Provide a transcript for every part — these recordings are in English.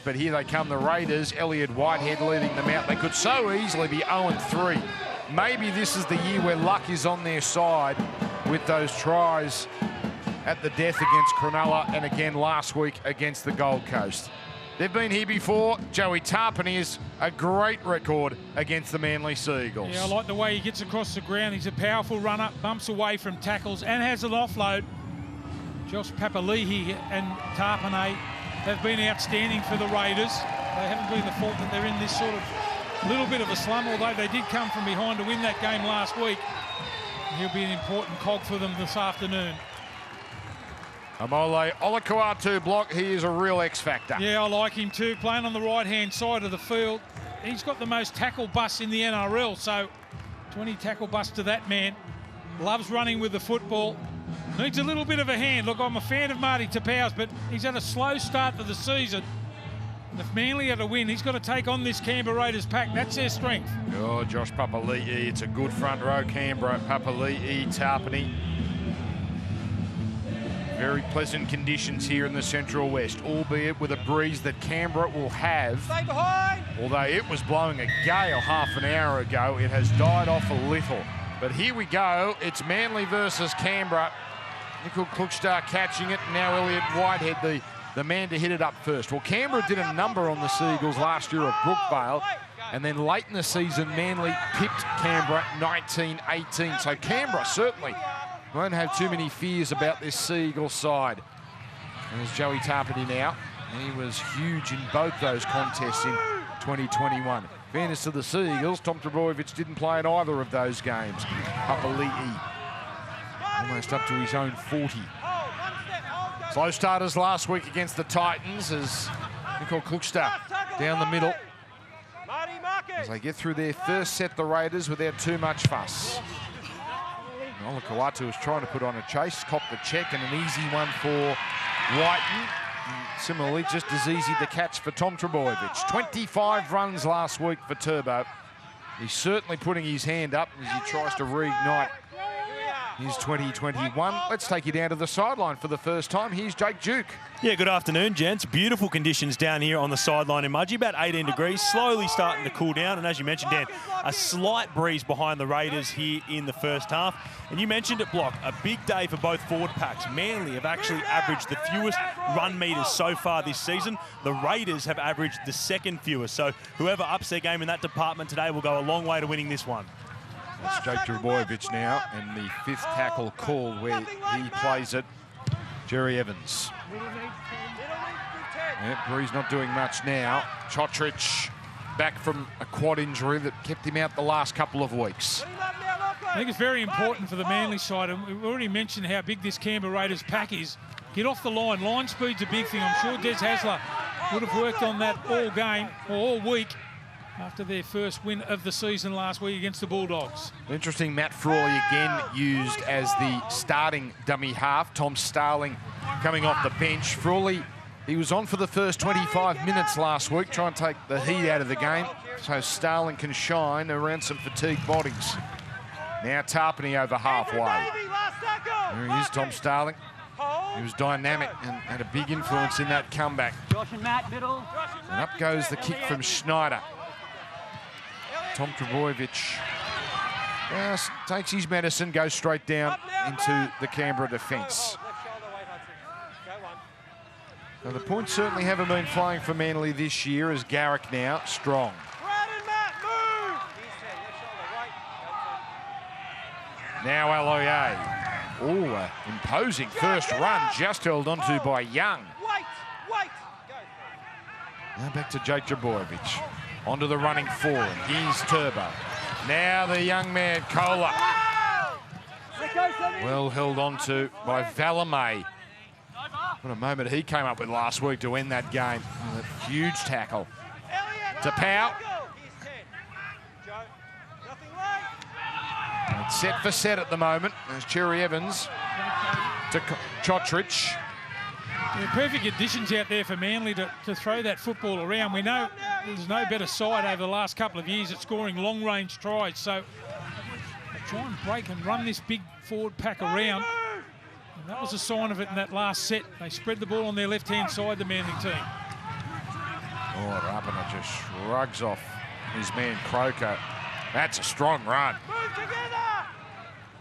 but here they come, the Raiders. Elliott Whitehead leading them out. They could so easily be 0-3. Maybe this is the year where luck is on their side with those tries at the death against Cronulla and again last week against the Gold Coast. They've been here before. Joey Tarpany has a great record against the Manly Seagulls. Yeah, I like the way he gets across the ground. He's a powerful runner, bumps away from tackles and has an offload. Josh Papali'i and Tarpany have been outstanding for the Raiders. They haven't been the fault that they're in this sort of little bit of a slum, although they did come from behind to win that game last week. He'll be an important cog for them this afternoon. Amole Olakau'atu block, he is a real X-factor. Yeah, I like him too, playing on the right-hand side of the field. He's got the most tackle busts in the NRL, so 20 tackle busts to that man. Loves running with the football. Needs a little bit of a hand. Look, I'm a fan of Marty Tapau's, but he's had a slow start to the season. And if Manly are to win, he's got to take on this Canberra Raiders pack. That's their strength. Oh, Josh Papali'i, it's a good front row, Canberra. Papali'i, Tarpany. Very pleasant conditions here in the Central West, albeit with a breeze that Canberra will have. Stay behind. Although it was blowing a gale half an hour ago, it has died off a little. But here we go, it's Manly versus Canberra. Nickel Klukstar catching it, now Elliott Whitehead, the man to hit it up first. Well, Canberra did a number on the Seagulls last year at Brookvale, and then late in the season, Manly pipped Canberra 19-18. So Canberra certainly won't have too many fears about this Seagull side. There's Joey Tarpany now. He was huge in both those contests in 2021. Fairness to the Seagulls, Tom Trbojevic didn't play in either of those games. Papali'i almost up to his own 40. Slow starters last week against the Titans as Nickel Klukstar down the middle. As they get through their first set, the Raiders, without too much fuss. Olakau'atu was trying to put on a chase, copped the check, and an easy one for Whiten. Similarly, just as easy to catch for Tom Trbojevic. 25 runs last week for Turbo. He's certainly putting his hand up as he tries to reignite his 2021. Let's take you down to the sideline for the first time. Here's Jake Duke. Yeah, good afternoon, gents. Beautiful conditions down here on the sideline in Mudgee, about 18 degrees, slowly starting to cool down. And as you mentioned, Dan, a slight breeze behind the Raiders here in the first half. And you mentioned it, Block, a big day for both forward packs. Manly have actually averaged the fewest run meters so far this season. The Raiders have averaged the second fewest. So whoever ups their game in that department today will go a long way to winning this one. That's Jake Trbojevic now, and the fifth tackle called where he plays it, Jerry Evans. Yeah, Breeze not doing much now. Chotrich back from a quad injury that kept him out the last couple of weeks. I think it's very important for the Manly side, and we've already mentioned how big this Canberra Raiders pack is. Get off the line. Line speed's a big thing. I'm sure Des Hasler would have worked on that all game, or all week, after their first win of the season last week against the Bulldogs. Interesting, Matt Frawley again used as the starting dummy half. Tom Starling coming off the bench. Frawley, he was on for the first 25 minutes last week, trying to take the heat out of the game so Starling can shine around some fatigued bodies. Now Tarpany over halfway. There he is, Tom Starling. He was dynamic and had a big influence in that comeback. And up goes the kick from Schneider. Tom Trbojevic takes his medicine, goes straight down into the Canberra defence. Now the points certainly haven't been flying for Manly this year, as Garrick now strong. Now Aloiai. Oh, imposing first run, just held onto by Young. Now back to Jake Trbojevic. Onto the running forward. Here's Turbo. Now the young man, Kohler. Well held onto by Valemay. What a moment he came up with last week to end that game. Oh, that huge tackle. Tapau. It's set for set at the moment. There's Cherry Evans to Chotrich. Yeah, perfect conditions out there for Manly to throw that football around. We know there's no better side over the last couple of years at scoring long-range tries. So they try and break and run this big forward pack around. And that was a sign of it in that last set. They spread the ball on their left-hand side, the Manly team. Oh, Rapana just shrugs off his man Croker. That's a strong run. Move together!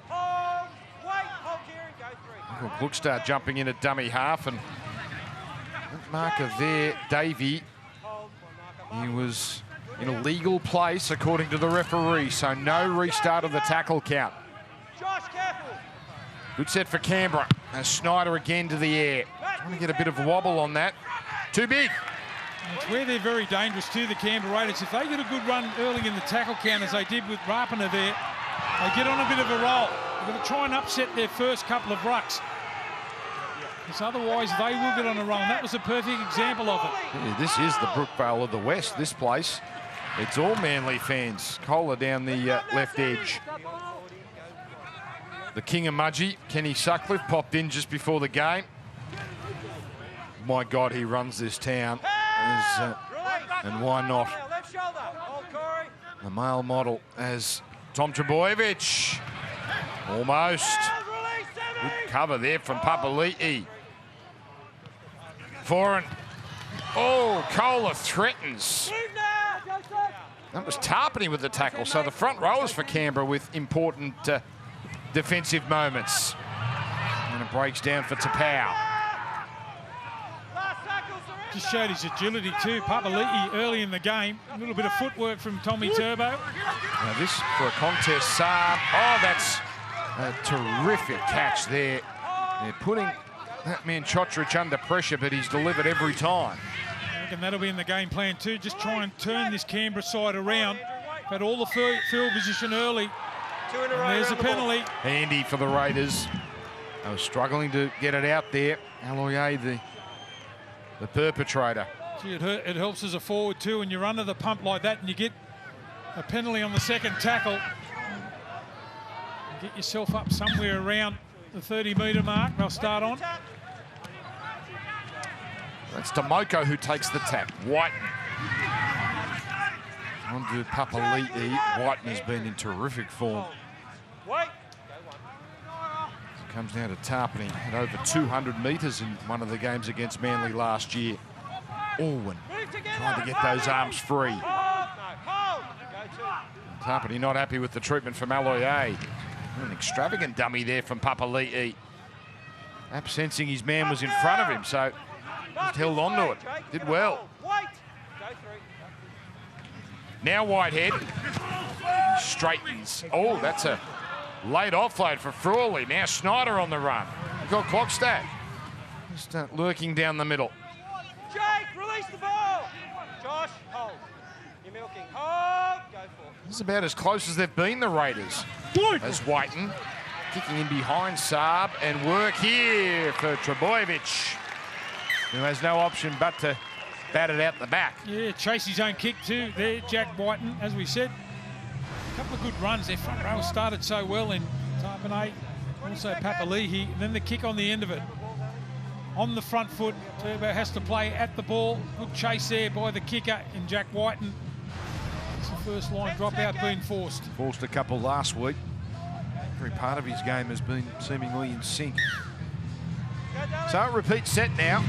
Hold, wait, hold here and go 3. Gluckstar jumping in at dummy half, and that marker there, Davey, he was in a legal place according to the referee, so no restart of the tackle count. Josh, careful. Good set for Canberra. And Snyder again to the air. Trying to get a bit of a wobble on that. Too big. It's where they're very dangerous too, the Canberra Raiders. If they get a good run early in the tackle count, as they did with Rapana there, they get on a bit of a roll. They're going to try and upset their first couple of rucks. Because otherwise they will get on a roll. And that was a perfect example of it. Yeah, this is the Brookvale of the West, this place. It's all Manly fans. Kohler down the left edge. The king of Mudgee, Kenny Sutcliffe, popped in just before the game. My God, he runs this town. And why not? The male model as Tom Trbojevic. Almost. Good cover there from Papali'i. Foreign. Oh, Kohler threatens. That was Tarpany with the tackle. So the front rowers for Canberra with important defensive moments. And it breaks down for Tapau. Just showed his agility too. Papali'i early in the game. A little bit of footwork from Tommy Turbo. Now this for a contest, Saab. Oh, that's a terrific catch there. They're putting that man Chotrich under pressure, but he's delivered every time. I reckon that'll be in the game plan too. Just try and turn this Canberra side around. Had all the field position early. And there's a penalty. Handy for the Raiders. They were struggling to get it out there. Aloye, the perpetrator. Gee, it helps as a forward too, and you're under the pump like that and you get a penalty on the second tackle. Get yourself up somewhere around the 30-metre mark. They'll start on. That's Tomoko who takes the tap. Whiten. On to Papali'i. Whiten has been in terrific form. Comes down to Tarpany at over 200 metres in one of the games against Manly last year. Alwyn trying to get those arms free. Tarpany not happy with the treatment from Aloye. An extravagant dummy there from Papali'i. Perhaps sensing his man was in front of him, so just held on to it. Did well. Now Whitehead straightens. Oh, that's a late offload for Frawley. Now Snyder on the run. We've got Clockstack. Just lurking down the middle. Jake, release the ball. Josh, hold. You're milking. Hold. Go for it. This is about as close as they've been, the Raiders. As Whiten kicking in behind Saab, and work here for Trbojevic, who has no option but to bat it out the back. Yeah, chase his own kick too there, Jack Whiten, as we said. A couple of good runs. Their front row started so well in Tarpany, also Papali'i, and then the kick on the end of it. On the front foot, Turbo has to play at the ball. Good chase there by the kicker in Jack Whiten. It's the first line dropout being forced. Forced a couple last week. Every part of his game has been seemingly in sync. So repeat set now.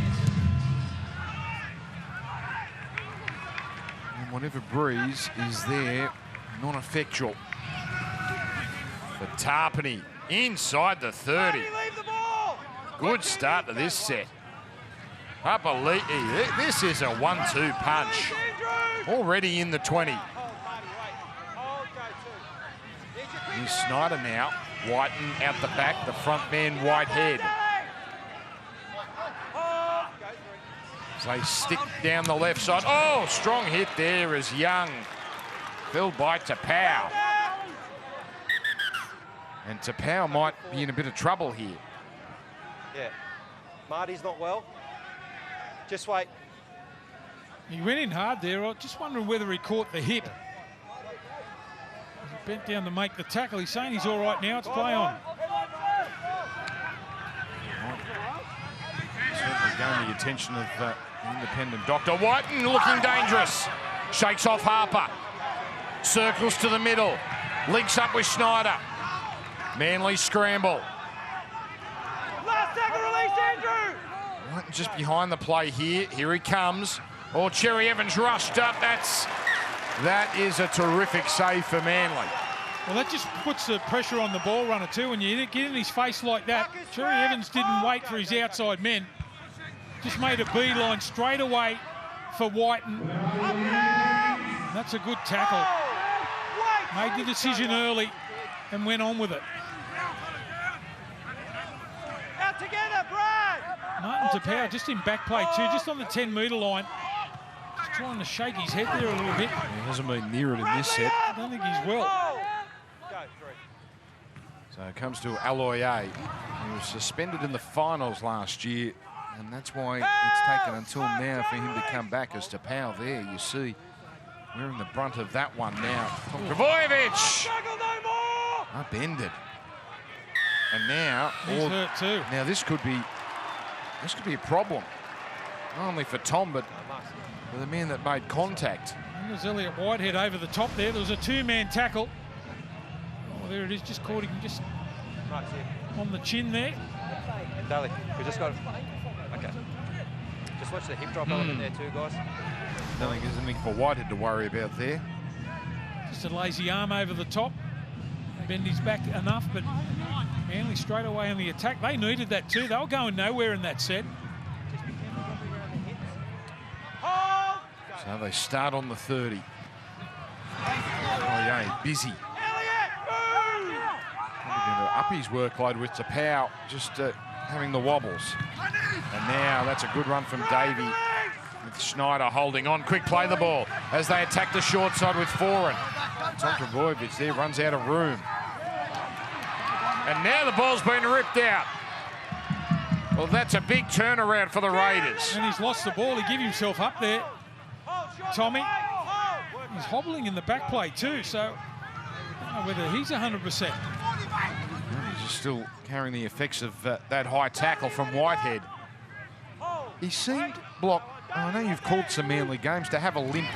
And whatever breeze is there, non-effectual. For Tarpany inside the 30. Good start to this set. Papali'i, this is a 1-2 punch. Already in the 20. Here's Snyder now. Whiten out the back, the front man Whitehead. As they stick down the left side. Oh, strong hit there as Young. Filled by Tapau. And Tapau might be in a bit of trouble here. Yeah. Marty's not well. Just wait. He went in hard there. I'm just wondering whether he caught the hip. He bent down to make the tackle. He's saying he's all right now. It's play on. Certainly gained the attention of the independent doctor. Whiten looking dangerous. Shakes off Harper. Circles to the middle. Links up with Snyder. Manly scramble. Last tackle release, Andrew. Whiten just behind the play here. Here he comes. or Cherry Evans rushed up. That is a terrific save for Manly. Well, that just puts the pressure on the ball runner too. When you get in his face like that, Cherry Evans didn't wait for his outside men. Just made a beeline straight away for Whiten. That's a good tackle. Made the decision early and went on with it. Out together, Brad! Martin Tapau just in back play too, just on the 10-metre line. Just trying to shake his head there a little bit. He hasn't been near it in this set. I don't think he's well. So it comes to Aloiai. He was suspended in the finals last year, and that's why it's taken until now for him to come back. As Tapau there, you see, wearing the brunt of that one now. Trbojevic! Upended. And now he's hurt too. Now this could be a problem. Not only for Tom, but for the man that made contact. And there's Elliot Whitehead over the top there. There was a two-man tackle. Oh, there it is, just caught him just on the chin there. Daly, we just got... Okay. Just watch the hip drop element there too, guys. I don't think there's anything for Whitehead to worry about there. Just a lazy arm over the top. Bend his back enough, but Manly straight away on the attack. They needed that too. They were going nowhere in that set. So they start on the 30. Oh yeah, busy. Going to up his workload with Tapau, just having the wobbles. And now that's a good run from Davey, with Schneider holding on. Quick play the ball as they attack the short side with Foran. Tom Trbojevic there runs out of room. And now the ball's been ripped out. Well, that's a big turnaround for the Raiders. And he's lost the ball. He gave himself up there. Tommy, he's hobbling in the back play too, so I don't know whether he's 100%. He's still carrying the effects of that high tackle from Whitehead. He seemed blocked. I know you've called some Manly games to have a limp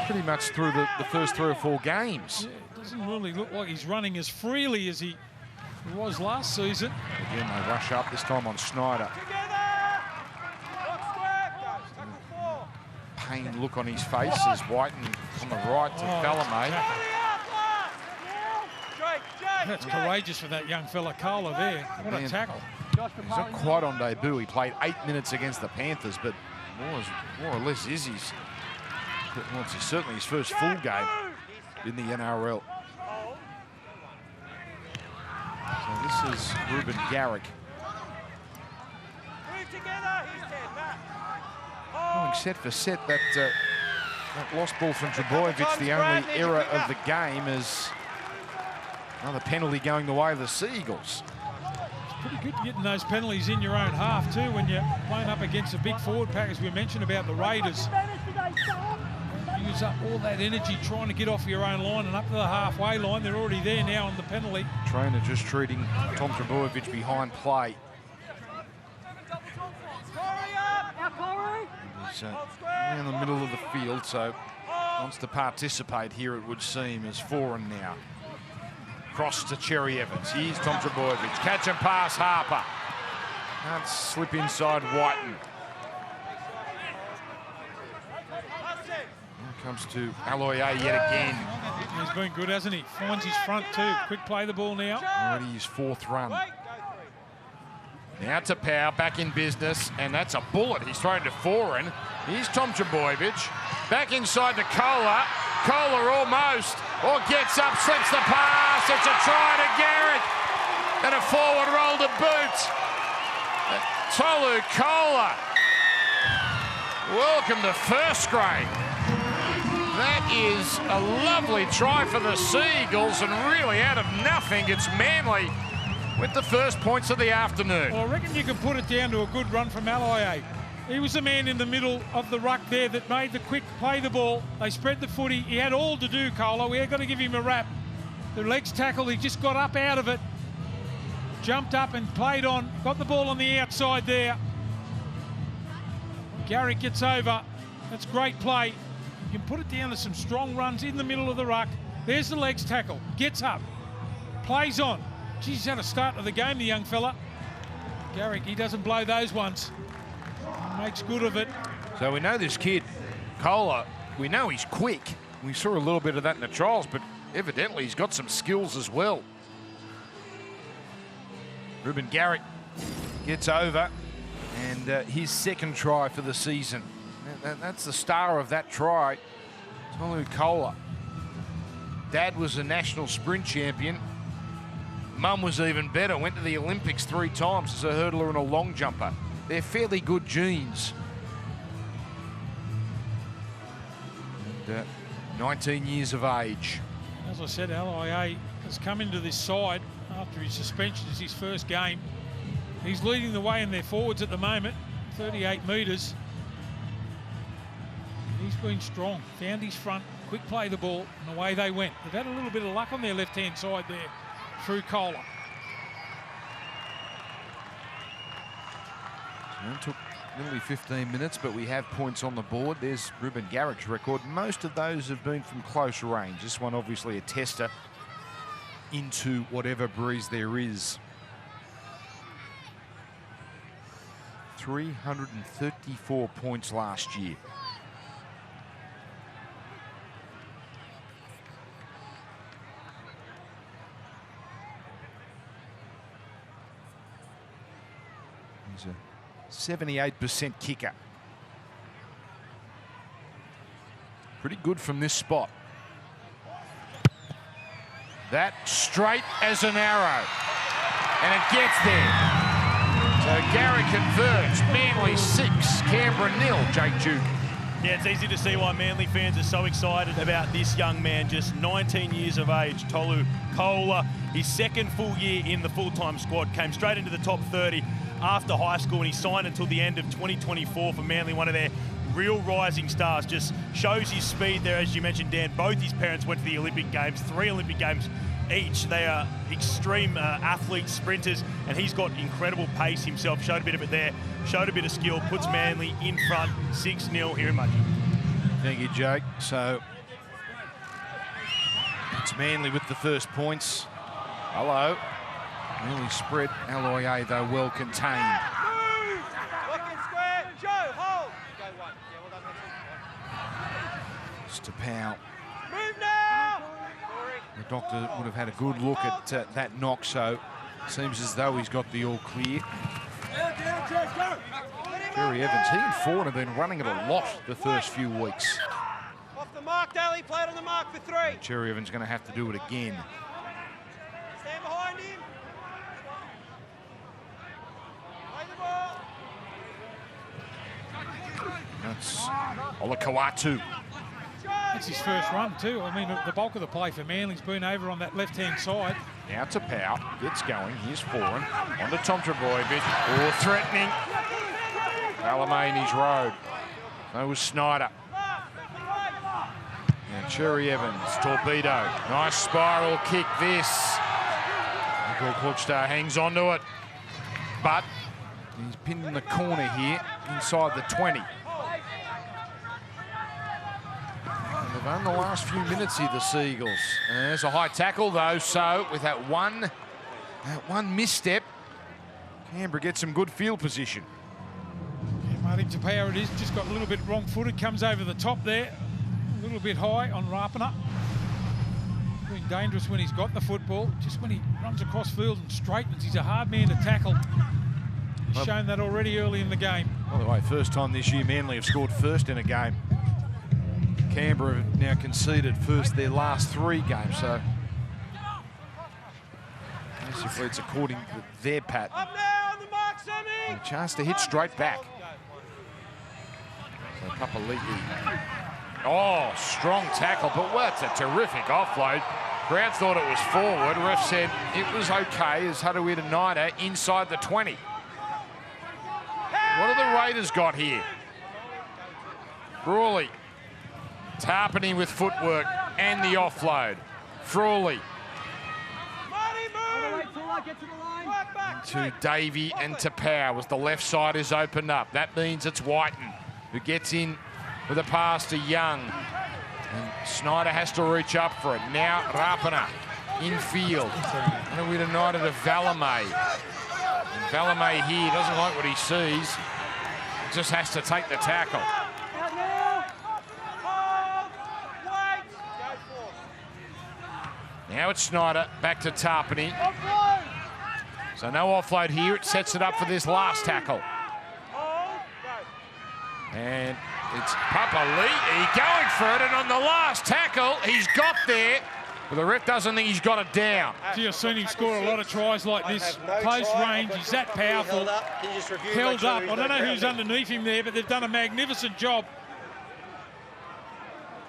pretty much through the first 3 or 4 games. Yeah, it doesn't really look like he's running as freely as he was last season. Again, they rush up, this time on Schneider. Pained look on his face as Whiten on the right to Stalemate. That's courageous for that young fella, Carla, there. What a tackle. He's not quite on debut. He played 8 minutes against the Panthers, but more or less is his, well, it's certainly his first full game in the NRL. So this is Ruben Garrick. Going set for set, that lost ball from Trbojevic, the only error of the game, is another penalty going the way of the Seagulls. It's pretty good getting those penalties in your own half too when you're playing up against a big forward pack, as we mentioned about the Raiders. Use up all that energy trying to get off your own line and up to the halfway line. They're already there now on the penalty. Trainer just treating Tom Trbojevic behind play. He's in the middle of the field, so wants to participate here, it would seem, as Foran now. Cross to Cherry Evans. Here's Tom Trbojevic. Catch and pass Harper. Can't slip inside Whiten. Here comes to Aloiai yet again. He's been good, hasn't he? Finds his front too. Quick play the ball now. Already his 4th run. Now to Powell, back in business, and that's a bullet. He's thrown to Foran. Here's Tom Trbojevic. Back inside to Kohler. Kohler almost, or gets up, slips the pass. It's a try to Garrick. And a forward roll to boot. Tolu Kohler. Welcome to first grade. That is a lovely try for the Seagulls, and really out of nothing, it's Manly with the first points of the afternoon. Well, I reckon you can put it down to a good run from Aloiai. He was the man in the middle of the ruck there that made the quick play the ball. They spread the footy. He had all to do, Colo. We had got to give him a rap. The legs tackle, he just got up out of it. Jumped up and played on. Got the ball on the outside there. Garrick gets over. That's great play. You can put it down to some strong runs in the middle of the ruck. There's the legs tackle. Gets up. Plays on. Geez, he's had a start to the game, the young fella. Garrick, he doesn't blow those ones. He makes good of it. So we know this kid, Kohler, we know he's quick. We saw a little bit of that in the trials, but evidently he's got some skills as well. Ruben Garrick gets over, and his second try for the season. That's the star of that try, Tolu Kohler. Dad was a national sprint champion. Mum was even better, went to the Olympics 3 times as a hurdler and a long jumper. They're fairly good genes. And 19 years of age. As I said, LIA has come into this side after his suspension. It's his first game. He's leading the way in their forwards at the moment, 38 metres. He's been strong, found his front, quick play the ball, and away they went. They've had a little bit of luck on their left-hand side there through Kohler. It took nearly 15 minutes, but we have points on the board. There's Ruben Garrick's record. Most of those have been from close range. This one obviously a tester into whatever breeze there is. 334 points last year. He's a 78% kicker. Pretty good from this spot. That straight as an arrow. And it gets there. So Garrick converts. Manly 6, Canberra 0, Jake Duke. Yeah, it's easy to see why Manly fans are so excited about this young man, just 19 years of age, Tolu Kohler. His second full year in the full-time squad, came straight into the top 30 after high school, and he signed until the end of 2024 for Manly, one of their real rising stars. Just shows his speed there, as you mentioned, Dan. Both his parents went to the Olympic Games, 3 Olympic Games each. They are extreme athletes, sprinters, and he's got incredible pace himself. Showed a bit of it there, showed a bit of skill, puts Manly in front, 6-0 here in Mudgee. Thank you, Jake. So it's Manly with the first points. Hello. Nearly spread. LIA, though, well contained. Look in square. Joe, hold. Go one. Yeah, well done. Stapau. Move now. The doctor would have had a good look at that knock, so it seems as though he's got the all clear. Jerry Evans, he and Ford have been running it a lot the first few weeks. Off the mark, Daly. Play it on the mark for 3. Jerry Evans going to have to do it again. Stand behind him. Play the ball. That's Olakau'atu. That's his first run too. I mean, the bulk of the play for Manly's been over on that left-hand side. Now to Powell, gets going, here's Foran, on to Tom Trebojevic, or threatening. Alameini's road. That was Snyder. And Cherry Evans, torpedo. Nice spiral kick this. Michael Klugstar hangs on to it. But he's pinned in the corner here, inside the 20. They've owned the last few minutes here, the Seagulls. And there's a high tackle, though, so with that one misstep, Canberra gets some good field position. Yeah, Martin Tapau it is, just got a little bit wrong-footed, comes over the top there, a little bit high on Rapana. Been dangerous when he's got the football, just when he runs across field and straightens, he's a hard man to tackle. He's shown that already early in the game. By the way, first time this year Manly have scored first in a game. Canberra have now conceded first their last 3 games, so basically it's according to their pattern. Up now on the mark, Sammy. A chance to hit straight back. So Papali'i. Oh, strong tackle, but that's a terrific offload. Crowd thought it was forward. Ref said it was okay as Haruita Naida inside the 20. What have the Raiders got here? Frawley. Tarpany with footwork and the offload. Frawley. To Davey and to Power as the left side is opened up. That means it's Whiten who gets in with a pass to Young. And Snyder has to reach up for it. Now Rapana infield. And we're united to Valemay. And Valemay here doesn't like what he sees. Just has to take the tackle. Now it's Snyder, back to Tarpany. So no offload here, it sets it up for this last tackle. And it's Papali'i going for it, and on the last tackle, he's got there, but the ref doesn't think he's got it down. Gee, I've seen him score a lot of tries like this. Close range, he's that powerful. Held up. I don't know who's underneath him there, but they've done a magnificent job.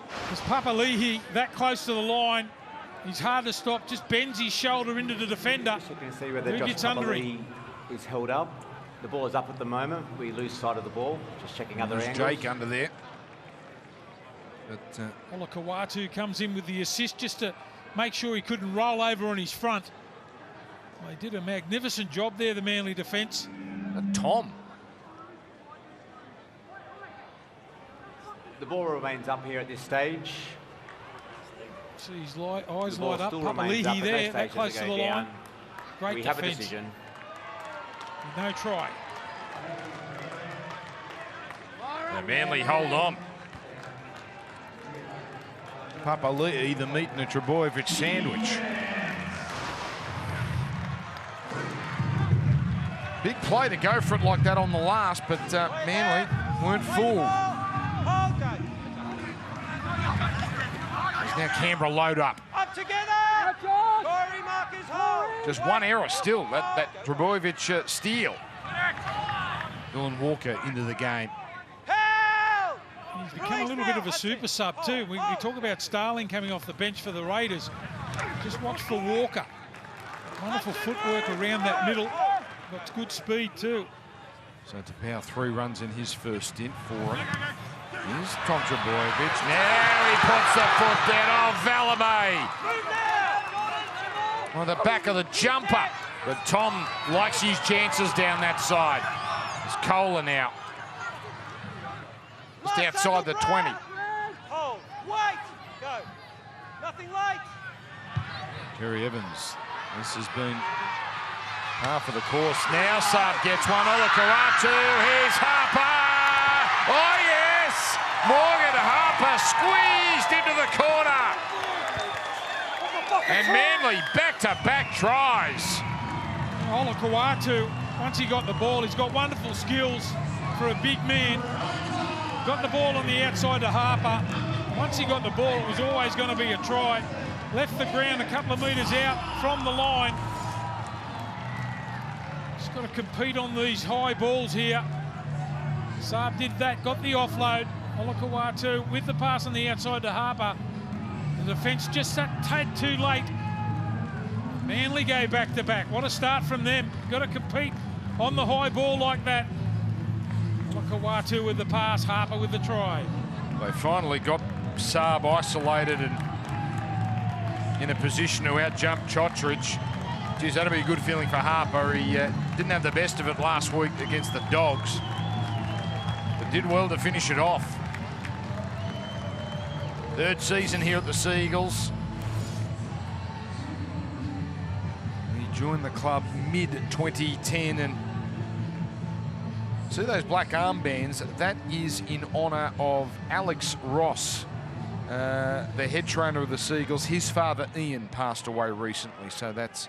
Because Papali'i that close to the line, he's hard to stop, just bends his shoulder into the defender. You can see whether Who gets under him? is held up. The ball is up at the moment. We lose sight of the ball. Just checking other angles. Jake under there. But Olakau'atu comes in with the assist just to make sure he couldn't roll over on his front. Well, they did a magnificent job there, the Manly defence. Tom. The ball remains up here at this stage. See his eyes light up. Papali'i there, that close to the line. Great we defence. have a decision. No try. The Manly hold on. Papali'i, the meat in a Trebojevic sandwich. Big play to go for it like that on the last, but Manly weren't fooled. There's now Canberra load up. Up together! Corey Marcus hold! Just one error still, that Trebojevic steal. Dylan Walker into the game. Help! He's become a little bit of a super sub too. We talk about Starling coming off the bench for the Raiders. Just watch for Walker. Wonderful footwork around that middle. Got good speed too. So to power 3 runs in his first stint for him. Here's Tom Trebojevic. Now he puts the foot down. Oh, Valamay. On the back of the jumper. But Tom likes his chances down that side. It's Kohler now. Just outside the 20. Hold, wait, go. Nothing late. Terry Evans. This has been half of the course. Now Saab gets one. Olakau'atu. Here's Harper. Oh, yes. Morgan Harper squeezed into the corner. And Manly back-to-back tries. Olakau'atu, once he got the ball, he's got wonderful skills for a big man. Got the ball on the outside to Harper. Once he got the ball, it was always going to be a try. Left the ground a couple of metres out from the line. Just got to compete on these high balls here. Saab did that, got the offload. Olakau'atu with the pass on the outside to Harper. The defence just that tad too late. Manly go back-to-back. What a start from them. Got to compete on the high ball like that. Olakau'atu with the pass, Harper with the try. They finally got Saab isolated and in a position to out-jump Chotridge. Geez, that'll be a good feeling for Harper. He didn't have the best of it last week against the Dogs, but did well to finish it off. Third season here at the Seagulls. He joined the club mid-2010, and see those black armbands? That is in honour of Alex Ross, the head trainer of the Seagulls. His father Ian passed away recently, so that's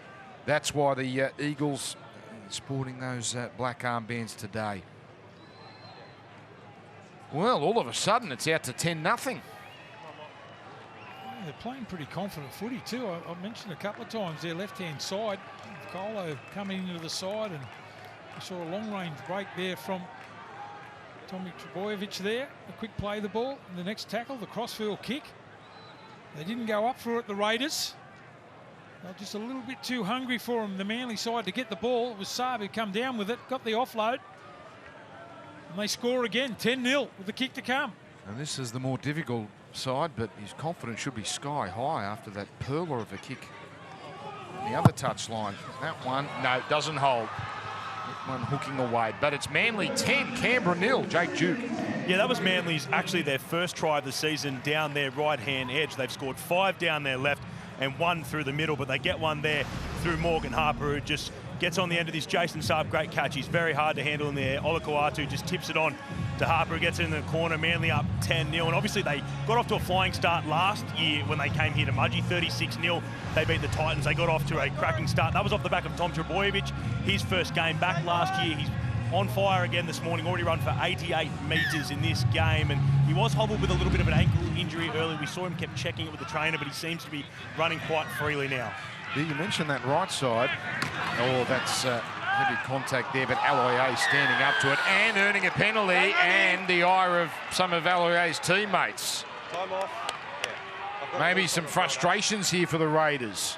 why the Eagles sporting those black armbands today. Well, all of a sudden it's out to 10-0. They're playing pretty confident footy too. I mentioned a couple of times their left-hand side. Colo coming into the side, and we saw a long-range break there from Tommy Trebojevic there. A quick play of the ball. And the next tackle, the crossfield kick. They didn't go up for it, the Raiders. They're just a little bit too hungry for them, the Manly side, to get the ball. It was Saab who come down with it, got the offload. And they score again, 10-0 with the kick to come. And this is the more difficult side, but his confidence should be sky high after that perler of a kick on the other touchline. That one, no, doesn't hold. That one hooking away, but it's Manly 10, Canberra 0. Jake Duke. Yeah, that was Manly's, actually their first try of the season down their right-hand edge. They've scored 5 down their left and 1 through the middle, but they get one there through Morgan Harper, who just gets on the end of this. Jason Saab, great catch. He's very hard to handle in the air. Olakau'atu just tips it on to Harper, who gets it in the corner. Manly up 10-0. And obviously they got off to a flying start last year when they came here to Mudgee, 36-0. They beat the Titans. They got off to a cracking start. That was off the back of Tom Trbojevic, his first game back last year. He's on fire again this morning, already run for 88 metres in this game, and he was hobbled with a little bit of an ankle injury early. We saw him kept checking it with the trainer, but he seems to be running quite freely now. Yeah, you mentioned that right side. Oh, that's heavy contact there, but Aloier standing up to it and earning a penalty, and the ire of some of Aloier's teammates. Time off. Yeah. Maybe some frustrations here for the Raiders.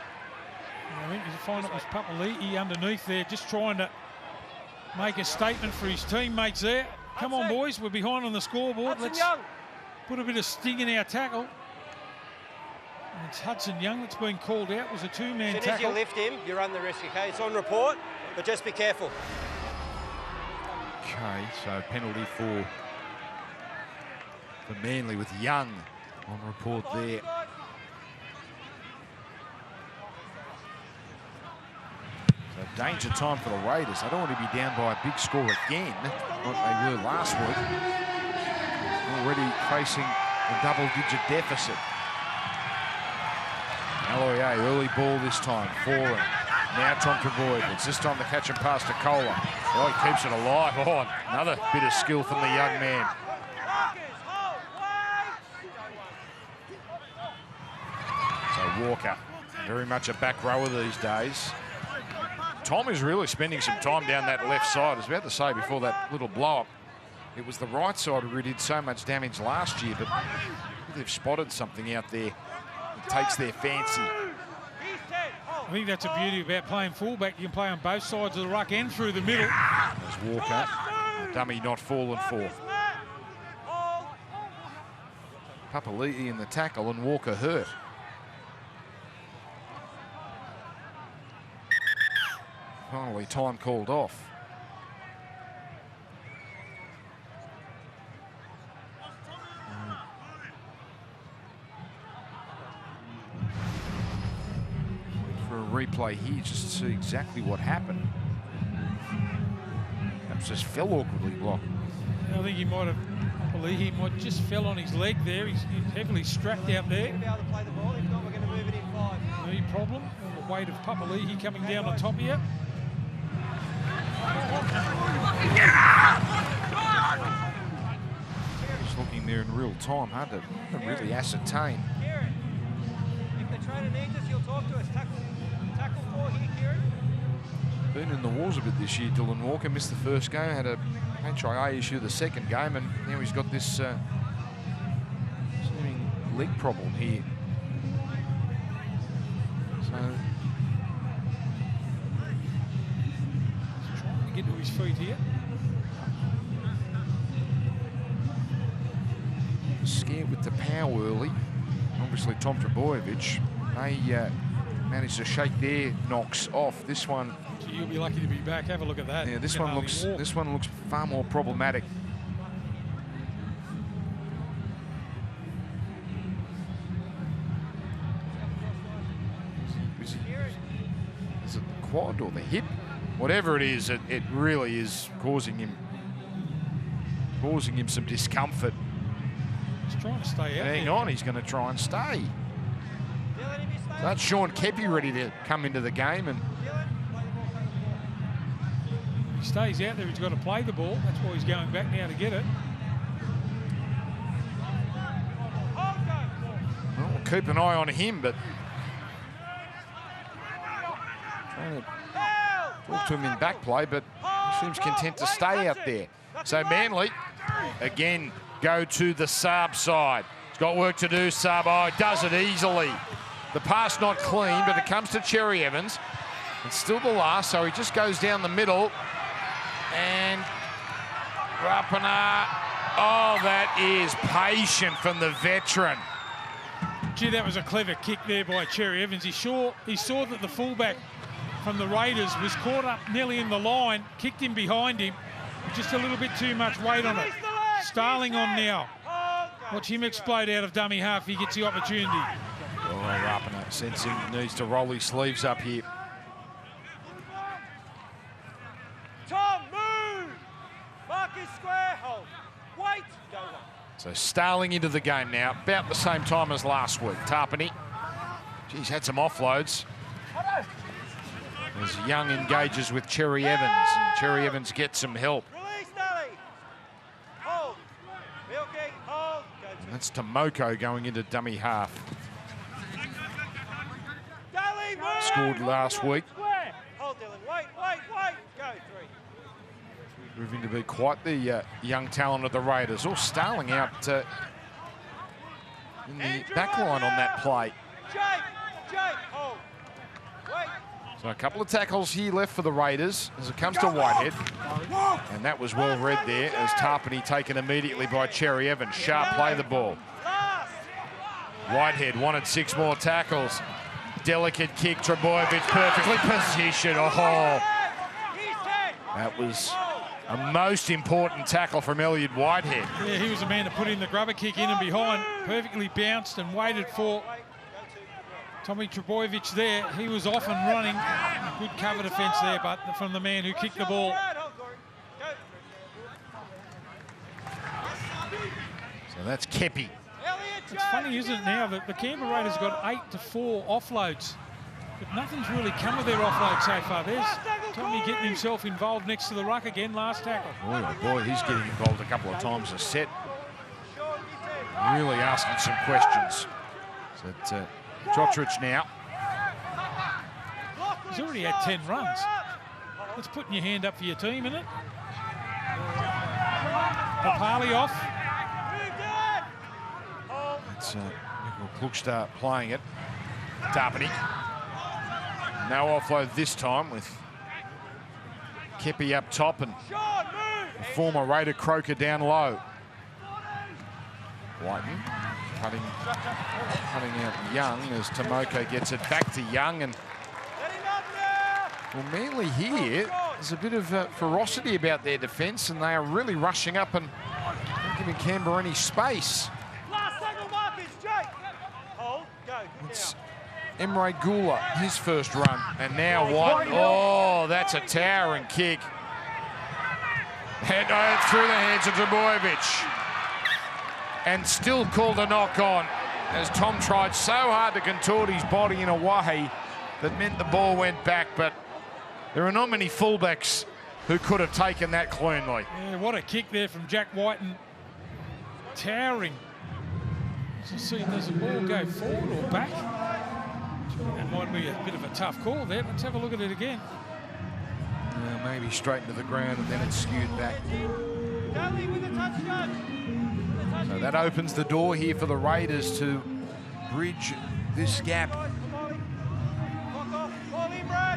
I think you find it was Papali'i underneath there, just trying to make a statement for his teammates there. Come on, boys, we're behind on the scoreboard. Let's put a bit of sting in our tackle. And it's Hudson Young that's been called out. It was a two-man tackle. As soon as you lift him, you run the risk, okay? It's on report, but just be careful. Okay, so penalty for Manly with Young on report there. So danger time for the Raiders. They don't want to be down by a big score again, like they were last week. Already facing a double-digit deficit. Aloier, early ball this time for him. Now Tom Trbojevic. It's this time the catch and pass to Kohler. Oh, he keeps it alive. Oh, another bit of skill from the young man. So Walker, very much a back rower these days. Tom is really spending some time down that left side. I was about to say before that little blow-up, it was the right side who did so much damage last year, but they've spotted something out there that takes their fancy. I think that's the beauty about playing fullback. You can play on both sides of the ruck and through the middle. There's Walker. Dummy not fallen for. Papali'i in the tackle and Walker hurt. Finally, time called off. For a replay here, just to see exactly what happened. Perhaps just fell awkwardly blocked. I think he might have, I believe he might just fell on his leg there. He's heavily strapped out there. Be able to play the ball. If not, we're going to move it in 5. Knee problem. And the weight of Papali'i coming down on top of you. Just looking there in real time, hard to really ascertain. Kieran, if the trainer needs us, he'll talk to us. Tackle 4 here, Kieran. Been in the wars a bit this year. Dylan Walker missed the first game, had a HIA issue the second game, and now he's got this seeming leg problem here. So trying to get to his feet here. Scared with the power early. Obviously, Tom Trbojevic, they managed to shake their knocks off. This one, You'll be lucky to be back. Have a look at that. yeah, this one looks far more problematic. Is it the quad or the hip? Whatever it is, it really is causing him some discomfort. He's trying to stay out. Hang on, he's going to try and stay. So that's Sean Kepi ready to come into the game, and He stays out there. He's got to play the ball. That's why he's going back now to get it. well, we'll keep an eye on him, but trying to talk to him in back play, but he seems content to stay out there. So Manly, again, go to the Saab side. He's got work to do, Saab. Oh, does it easily. The pass not clean, but it comes to Cherry Evans. It's still the last, so he just goes down the middle. And Rapana, oh, that is patient from the veteran. Gee, that was a clever kick there by Cherry Evans. He saw that the fullback from the Raiders was caught up nearly in the line, kicked him behind him. Just a little bit too much weight on it. Starling on now. Watch him explode out of dummy half. He gets the opportunity. Oh, Rapana sensing needs to roll his sleeves up here. Tom, move! Mark is square, hold. So Starling into the game now, about the same time as last week. Tarpany, geez, had some offloads. As Young engages with Cherry Evans, and Cherry Evans gets some help. Release, Dally. Hold. Milky, hold. Go to. And that's Tomoko going into dummy half. Dally, move. Scored last week. Hold, Dylan. Wait. Go, 3. Proving to be quite the young talent of the Raiders. Oh, Starling out in the back line on that play. Jake, hold. Wait. So a couple of tackles here left for the Raiders as it comes to Whitehead. And that was well read there as Tarpany taken immediately by Cherry Evans. Sharp play the ball. Whitehead wanted 6 more tackles. Delicate kick, Trebojevic perfectly positioned. Oh, that was a most important tackle from Elliot Whitehead. Yeah, he was the man to put in the grubber kick in and behind. Perfectly bounced and waited for Tommy Trebojevic there. He was off and running. Good cover defence there, but from the man who kicked the ball. So that's Kepi. It's funny, isn't it, now that the Canberra Raiders got 8-4 offloads, but nothing's really come of their offload so far. There's Tommy getting himself involved next to the ruck again, last tackle. Oh boy, he's getting involved a couple of times a set. Really asking some questions. So Jotrich now. He's already had 10 runs. That's putting your hand up for your team, isn't it? Papali off. It's Nickel Klukstad playing it. Tarpany. No offload this time with Kepi up top and the former Raider Croker down low. Whiten cutting out Young as Tomoko gets it back to Young. And well, Manly here, there's a bit of ferocity about their defence, and they are really rushing up and not giving Canberra any space. It's Emre Gula, his first run, and now White. Oh, that's a towering kick. Head through the hands of Trebojevic. And still called a knock on as Tom tried so hard to contort his body in a way that meant the ball went back, but there are not many fullbacks who could have taken that cleanly. Yeah, what a kick there from Jack Whiten. Towering. Let's see, does the ball go forward or back? That might be a bit of a tough call there. Let's have a look at it again. Maybe straight into the ground and then it's skewed back. So that opens the door here for the Raiders to bridge this gap.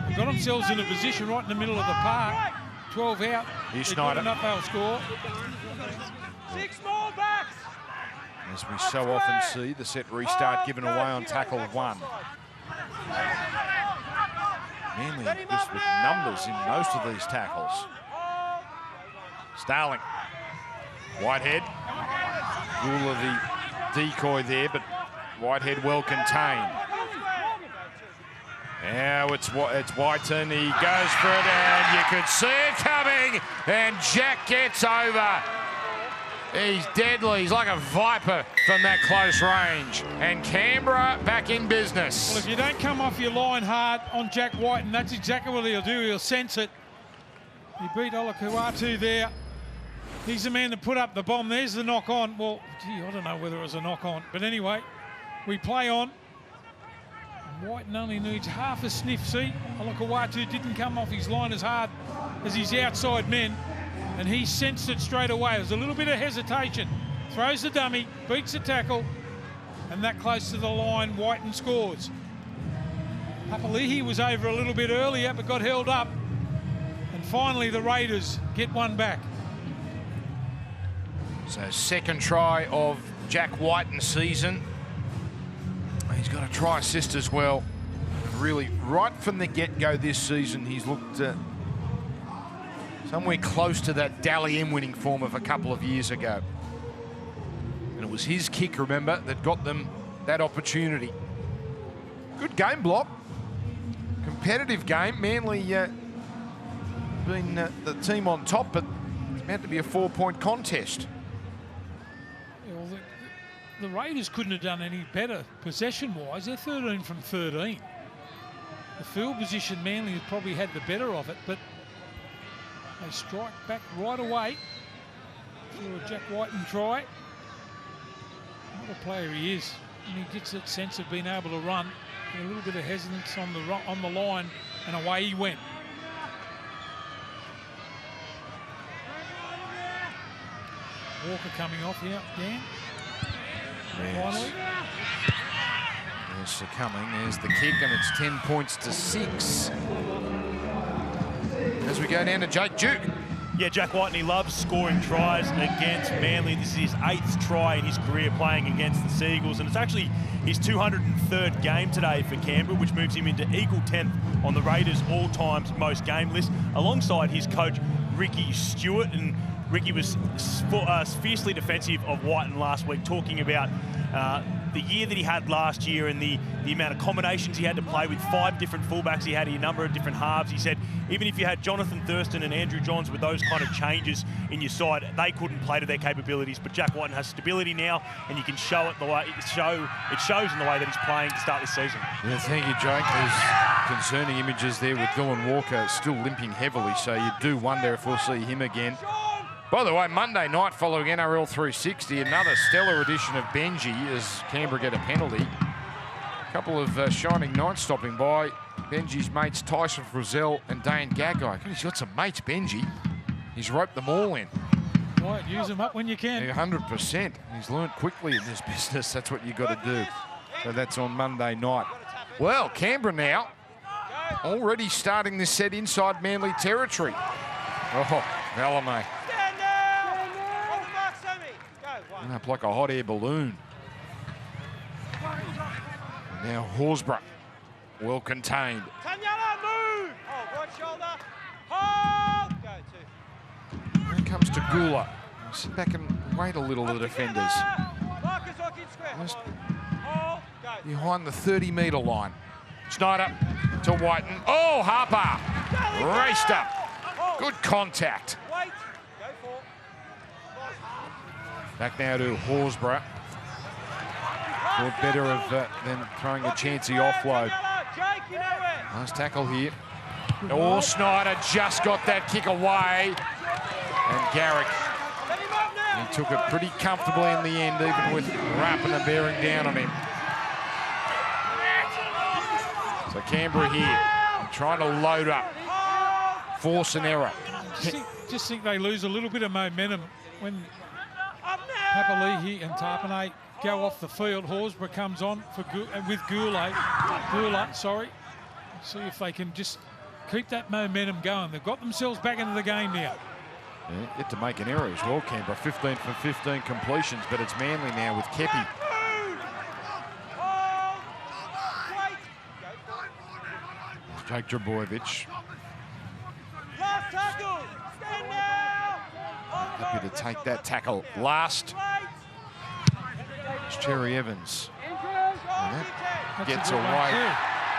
They've got themselves in a position right in the middle of the park. 12 out. Here's They're Schneider. good enough, they'll score. 6 more backs. As we so often see, the set restart given away on tackle 1. Manly just with numbers in most of these tackles. Starling. Whitehead. Gula the decoy there, but Whitehead well contained. Now it's Whiten. He goes for it, and you could see it coming, and Jack gets over. He's deadly. He's like a viper from that close range. And Canberra back in business. Well, if you don't come off your line hard on Jack Whiten, that's exactly what he'll do. He'll sense it. He beat Olakuatu there. He's the man to put up the bomb. There's the knock on. Well, gee, I don't know whether it was a knock on. But anyway, we play on. And Whiten only needs half a sniff. See, Olakuatu didn't come off his line as hard as his outside men. And he sensed it straight away. There's a little bit of hesitation. Throws the dummy, beats the tackle, and that close to the line, Whiten scores. Papali'i was over a little bit earlier, but got held up. And finally, the Raiders get one back. So second try of Jack Whiten's season. He's got a try assist as well. Really, right from the get-go this season, he's looked somewhere close to that Dally M winning form of a couple of years ago. And it was his kick, remember, that got them that opportunity. Good game block. Competitive game. Manly been the team on top, but it's meant to be a 4-point contest. Yeah, well, the Raiders couldn't have done any better possession-wise. They're 13 from 13. The field position, Manly has probably had the better of it, but they strike back right away for a Jack Whiten try. What a player he is. And he gets that sense of being able to run. A little bit of hesitance on the line, and away he went. Walker coming off here, Dan. Finally. There's succumbing. There's the kick, and it's 10 points to 6. As we go down to Jake Duke. Yeah, Jack Whiten loves scoring tries against Manly. This is his 8th try in his career playing against the Seagulls, and it's actually his 203rd game today for Canberra, which moves him into equal 10th on the Raiders' all-time most game list, alongside his coach, Ricky Stewart. And Ricky was fiercely defensive of Whiten last week, talking about the year that he had last year and the amount of combinations he had to play with. 5 different fullbacks he had, a number of different halves. He said even if you had Jonathan Thurston and Andrew Johns with those kind of changes in your side, they couldn't play to their capabilities. But Jack Whiten has stability now, and you can show it the way it shows in the way that he's playing to start this season. Yeah, thank you, Jake. There's concerning images there with Dylan Walker still limping heavily, so you do wonder if we'll see him again. By the way, Monday night following NRL 360, another stellar edition of Benji as Canberra get a penalty. A couple of shining knights stopping by. Benji's mates Tyson Frizzell and Dane Gagai. He's got some mates, Benji. He's roped them all in. Right, use them up when you can. Yeah, 100%. He's learned quickly in this business. That's what you got to do. So that's on Monday night. Well, Canberra now already starting this set inside Manly territory. Oh, Stalemate. Up like a hot air balloon. Now Horsburgh, well contained. Tanyala, move! Oh, right shoulder. Hold! Go to. Here comes to Gula. Sit back and wait a little, the defenders. Just behind the 30-metre line. Schneider to Whiten. Oh, Harper! Raced up. Good contact. Wait. Go for. Back now to Horsburgh. Thought better of than throwing a chancy offload. Nice tackle here. Oh, Snyder just got that kick away. And Garrick, he took it pretty comfortably in the end, even with Rapiner bearing down on him. So Canberra here, trying to load up, force an error. Just think they lose a little bit of momentum when Papali'i and Tarpanay go off the field. Horsburgh comes on for with Gula, sorry. See if they can just keep that momentum going. They've got themselves back into the game now. Yeah, get to make an error as well, Canberra. 15 for 15 completions, but it's Manly now with Kepi. Jake Drabojevic. Happy to take that tackle last. It's Cherry Evans. That gets away.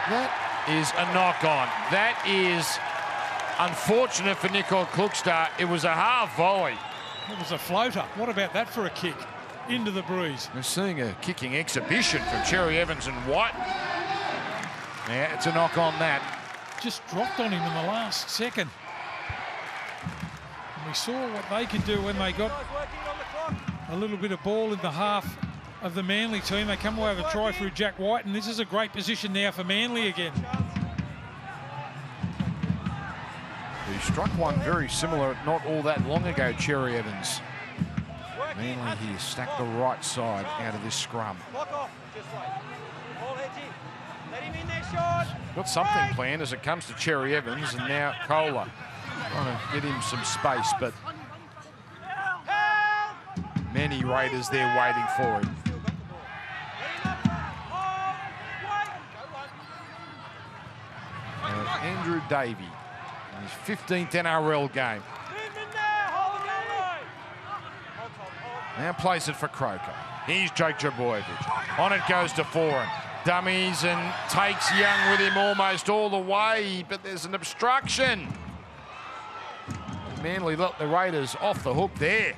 That is a knock-on. That is unfortunate for Nicole Klukstar. It was a half volley. It was a floater. What about that for a kick into the breeze? We're seeing a kicking exhibition from Cherry Evans and White. Yeah, it's a knock on that. Just dropped on him in the last second. And we saw what they could do when they got a little bit of ball in the half of the Manly team. They come away with a try through Jack White, and this is a great position now for Manly again. He struck one very similar not all that long ago, Cherry Evans. Manly here stacked the right side out of this scrum. Got something planned as it comes to Cherry Evans, and now Kohler trying to get him some space, but many Raiders there waiting for him. Andrew Davey, his 15th NRL game. Now plays it for Croker. Here's Jake Drabojevic. On it goes to Foran. Dummies and takes Young with him almost all the way, but there's an obstruction. Manly let the Raiders off the hook there.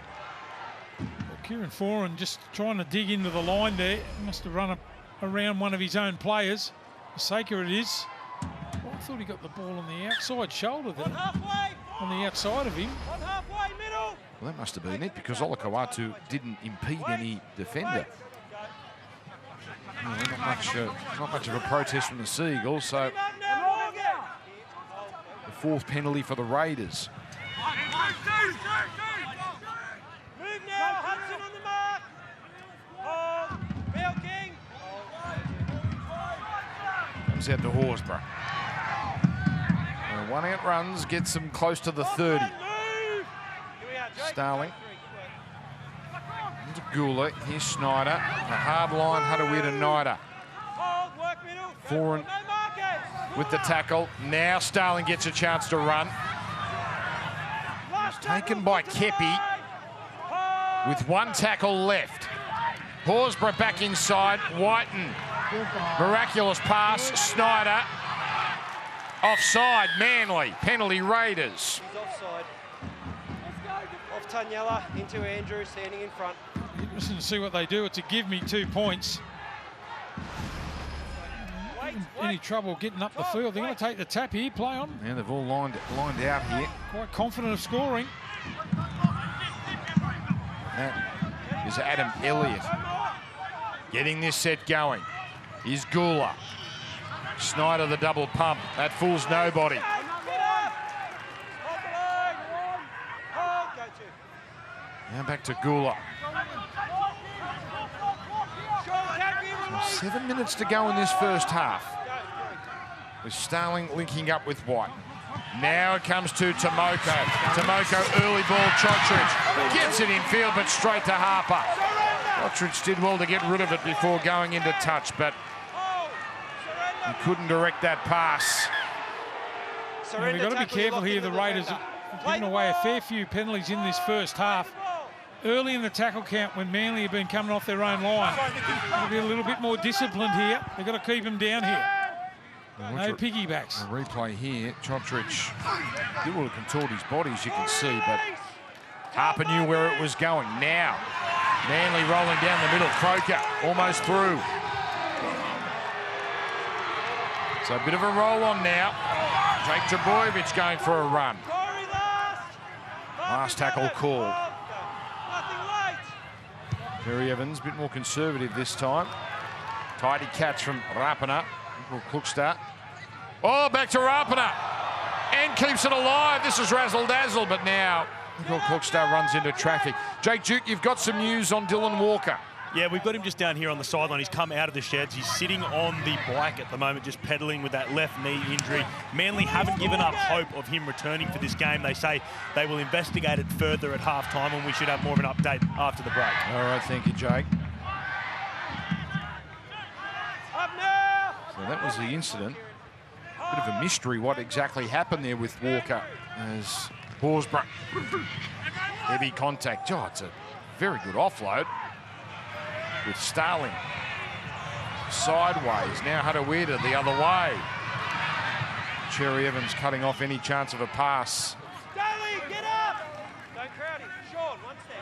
The Kieran Foran just trying to dig into the line there. He must have run around one of his own players. Saker it is. Oh, I thought he got the ball on the outside shoulder there. On the outside of him. Well, that must have been it, because Olakau'atu didn't impede any defender. Well, not much of a protest from the Seagulls, so the fourth penalty for the Raiders. Move now, Hudson on the mark. Hold, Milking. Comes out to Horsburgh. One out runs, gets them close to the 30. Starling. Into Gula. Here's Schneider. A hard line, Hadawir to Nida. Foran with the tackle. Now Starling gets a chance to run. It's taken by Kepi with one tackle left. Horsburgh back inside. Whiten. Miraculous pass. Schneider. Offside. Manly. Penalty Raiders. He's offside. Off Taniela into Andrew, standing in front. Interesting to see what they do. It's a give me 2 points. Any trouble getting up the field? They're going to take the tap here. Play on. Yeah, they've all lined out here. Quite confident of scoring. That is Adam Elliott getting this set going. Is Gula. Snyder the double pump. That fools nobody. Now back to Gula. 7 minutes to go in this first half, with Starling linking up with White. Now it comes to Tomoko. Tomoko, early ball, Chotrich gets it in field, but straight to Harper. Chotrich did well to get rid of it before going into touch, but he couldn't direct that pass. We've got to be careful here. The Raiders have given away a fair few penalties in this first half. Early in the tackle count, when Manly have been coming off their own line, they'll be a little bit more disciplined here. They've got to keep them down here. No piggybacks. A replay here. Chotrich did well to contort his body, as you can see, but Harper knew where it was going. Now, Manly rolling down the middle. Croker almost through. So a bit of a roll on now. Jake Trbojevic going for a run. Last tackle called. Terry Evans, a bit more conservative this time. Tidy catch from Rapana. Klukstad. Oh, back to Rapana. And keeps it alive. This is razzle dazzle, but now Klukstad runs into traffic. Jake Duke, you've got some news on Dylan Walker. Yeah, we've got him just down here on the sideline. He's come out of the sheds. He's sitting on the bike at the moment, just pedaling with that left knee injury. Manly haven't given up hope of him returning for this game. They say they will investigate it further at half-time, and we should have more of an update after the break. All right, thank you, Jake. So that was the incident. Bit of a mystery what exactly happened there with Walker as Horsburgh. Heavy contact. Oh, it's a very good offload. With Starling sideways. Now Hadawira the other way. Cherry Evans cutting off any chance of a pass. Starling, get up! Don't crowd him. Sean, one step.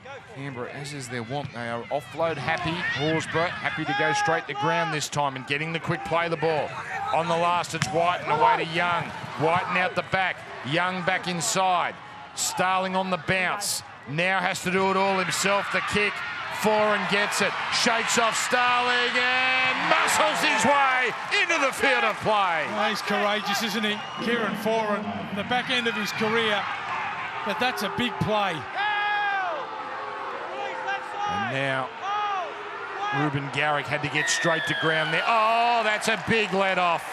Go for it. Canberra, as is their want, they are offload happy. Horsburgh happy to go straight to ground this time and getting the quick play of the ball. On the last, it's Whiten away to Young. Whiten out the back. Young back inside. Starling on the bounce. Now has to do it all himself. The kick. Foran gets it, shakes off Starling and muscles his way into the field of play. Oh, he's courageous, isn't he? Kieran Foran, the back end of his career, but that's a big play. And now Ruben Garrick had to get straight to ground there. Oh, that's a big let off.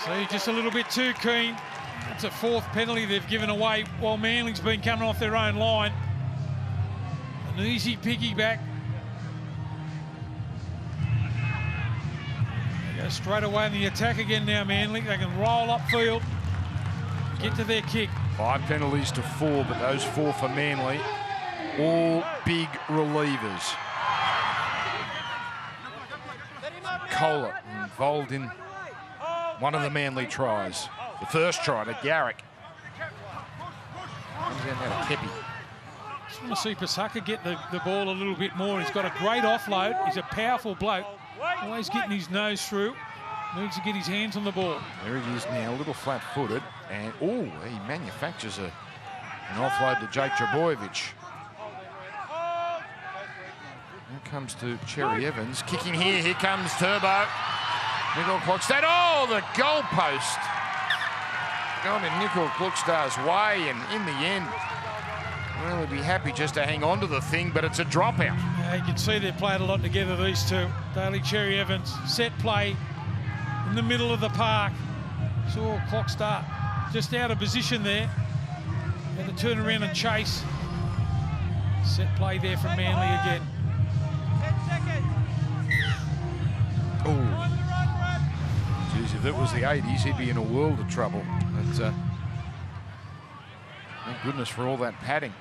So he's just a little bit too keen. That's a fourth penalty they've given away while Manly's been coming off their own line. An easy piggyback. They go straight away in the attack again now, Manly. They can roll upfield, get to their kick. 5 penalties to 4, but those 4 for Manly, all big relievers. Kohler involved in one of the Manly tries. The first try to Garrick. Comes in there to Kepi. want to see Pasaka get the ball a little bit more. He's got a great offload. He's a powerful bloke. Always getting his nose through. Needs to get his hands on the ball. There he is now, a little flat-footed. And, he manufactures an offload to Jake Trbojevic. Here comes to Cherry Evans. Kicking here. Here comes Turbo. Nickel Klokstad. Oh, the goalpost. Gone in Nickel Klokstad's way, and in the end, well, he'd be happy just to hang on to the thing, but it's a dropout. Yeah, you can see they've played a lot together, these two. Daly, Cherry Evans, set play in the middle of the park. Saw Klokstad just out of position there. Had to turn around and chase. Set play there from Manly again. 10 seconds. Geez, if it was the 80s, he'd be in a world of trouble. But, thank goodness for all that padding.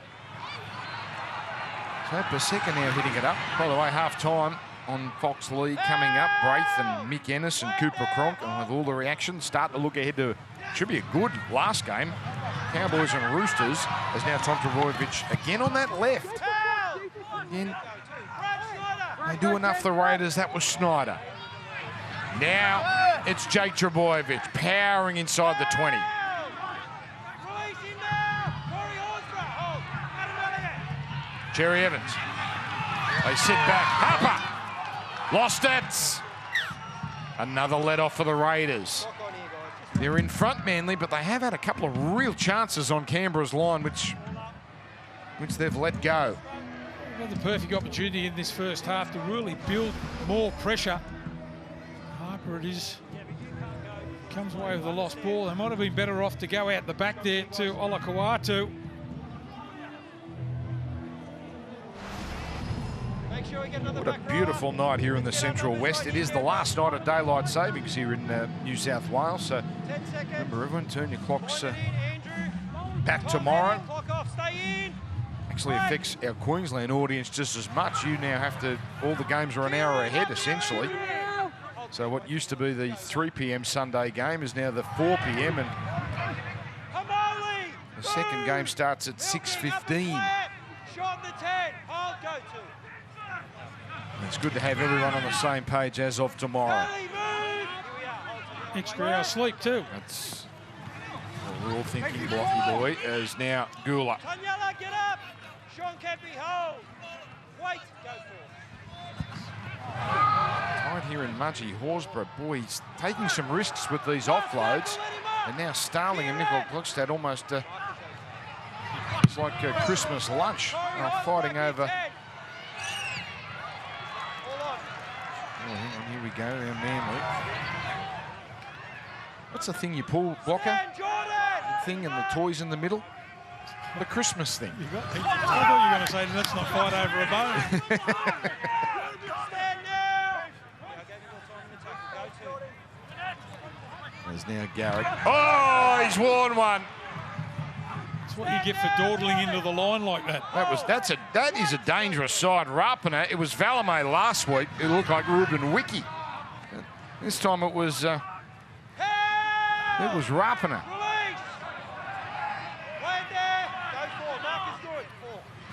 So Paseka now hitting it up. By the way, half-time on Fox League coming up. Braith and Mick Ennis and Cooper Cronk, and with all the reactions, start to look ahead to, should be a good last game. Cowboys and Roosters, as now Tom Trbojevic again on that left. Again, they do enough, the Raiders. That was Schneider. Now it's Jake Trbojevic powering inside the 20. Cherry Evans. They sit back. Harper lost it. Another let off for the Raiders. They're in front, Manly, but they have had a couple of real chances on Canberra's line, which they've let go. Well, the perfect opportunity in this first half to really build more pressure. Harper it is. Comes away with a lost ball. They might have been better off to go out the back there to Olakau'atu. What a beautiful night here in the Central West. It is the last night of daylight savings here in New South Wales. So remember, everyone, turn your clocks back tomorrow. Actually affects our Queensland audience just as much. You now have to, all the games are an hour ahead essentially. So what used to be the 3 p.m. Sunday game is now the 4 p.m. and the second game starts at 6:15. It's good to have everyone on the same page as of tomorrow. Extra hour sleep too. That's what we're all thinking, Blocky boy, as now Gula. Tanyala, get up! Sean Kempe, hold! Wait, go Tight here in Mudgee. Horsburgh, boy, he's taking some risks with these offloads. And now Starling and Nickel Klokstad almost, it's like a Christmas lunch. Fighting over. Oh, hang on, here we go, now Manly. What's the thing you pull, Blocker? The thing and the toys in the middle? The Christmas thing. I thought you were going to say, let's not fight over a bone. There's now Garrick. Oh, he's worn one. That's what you get for dawdling into the line like that. That is a dangerous side. Rapana. It was Valemay last week. It looked like Ruben Wiki. This time it was Rapana.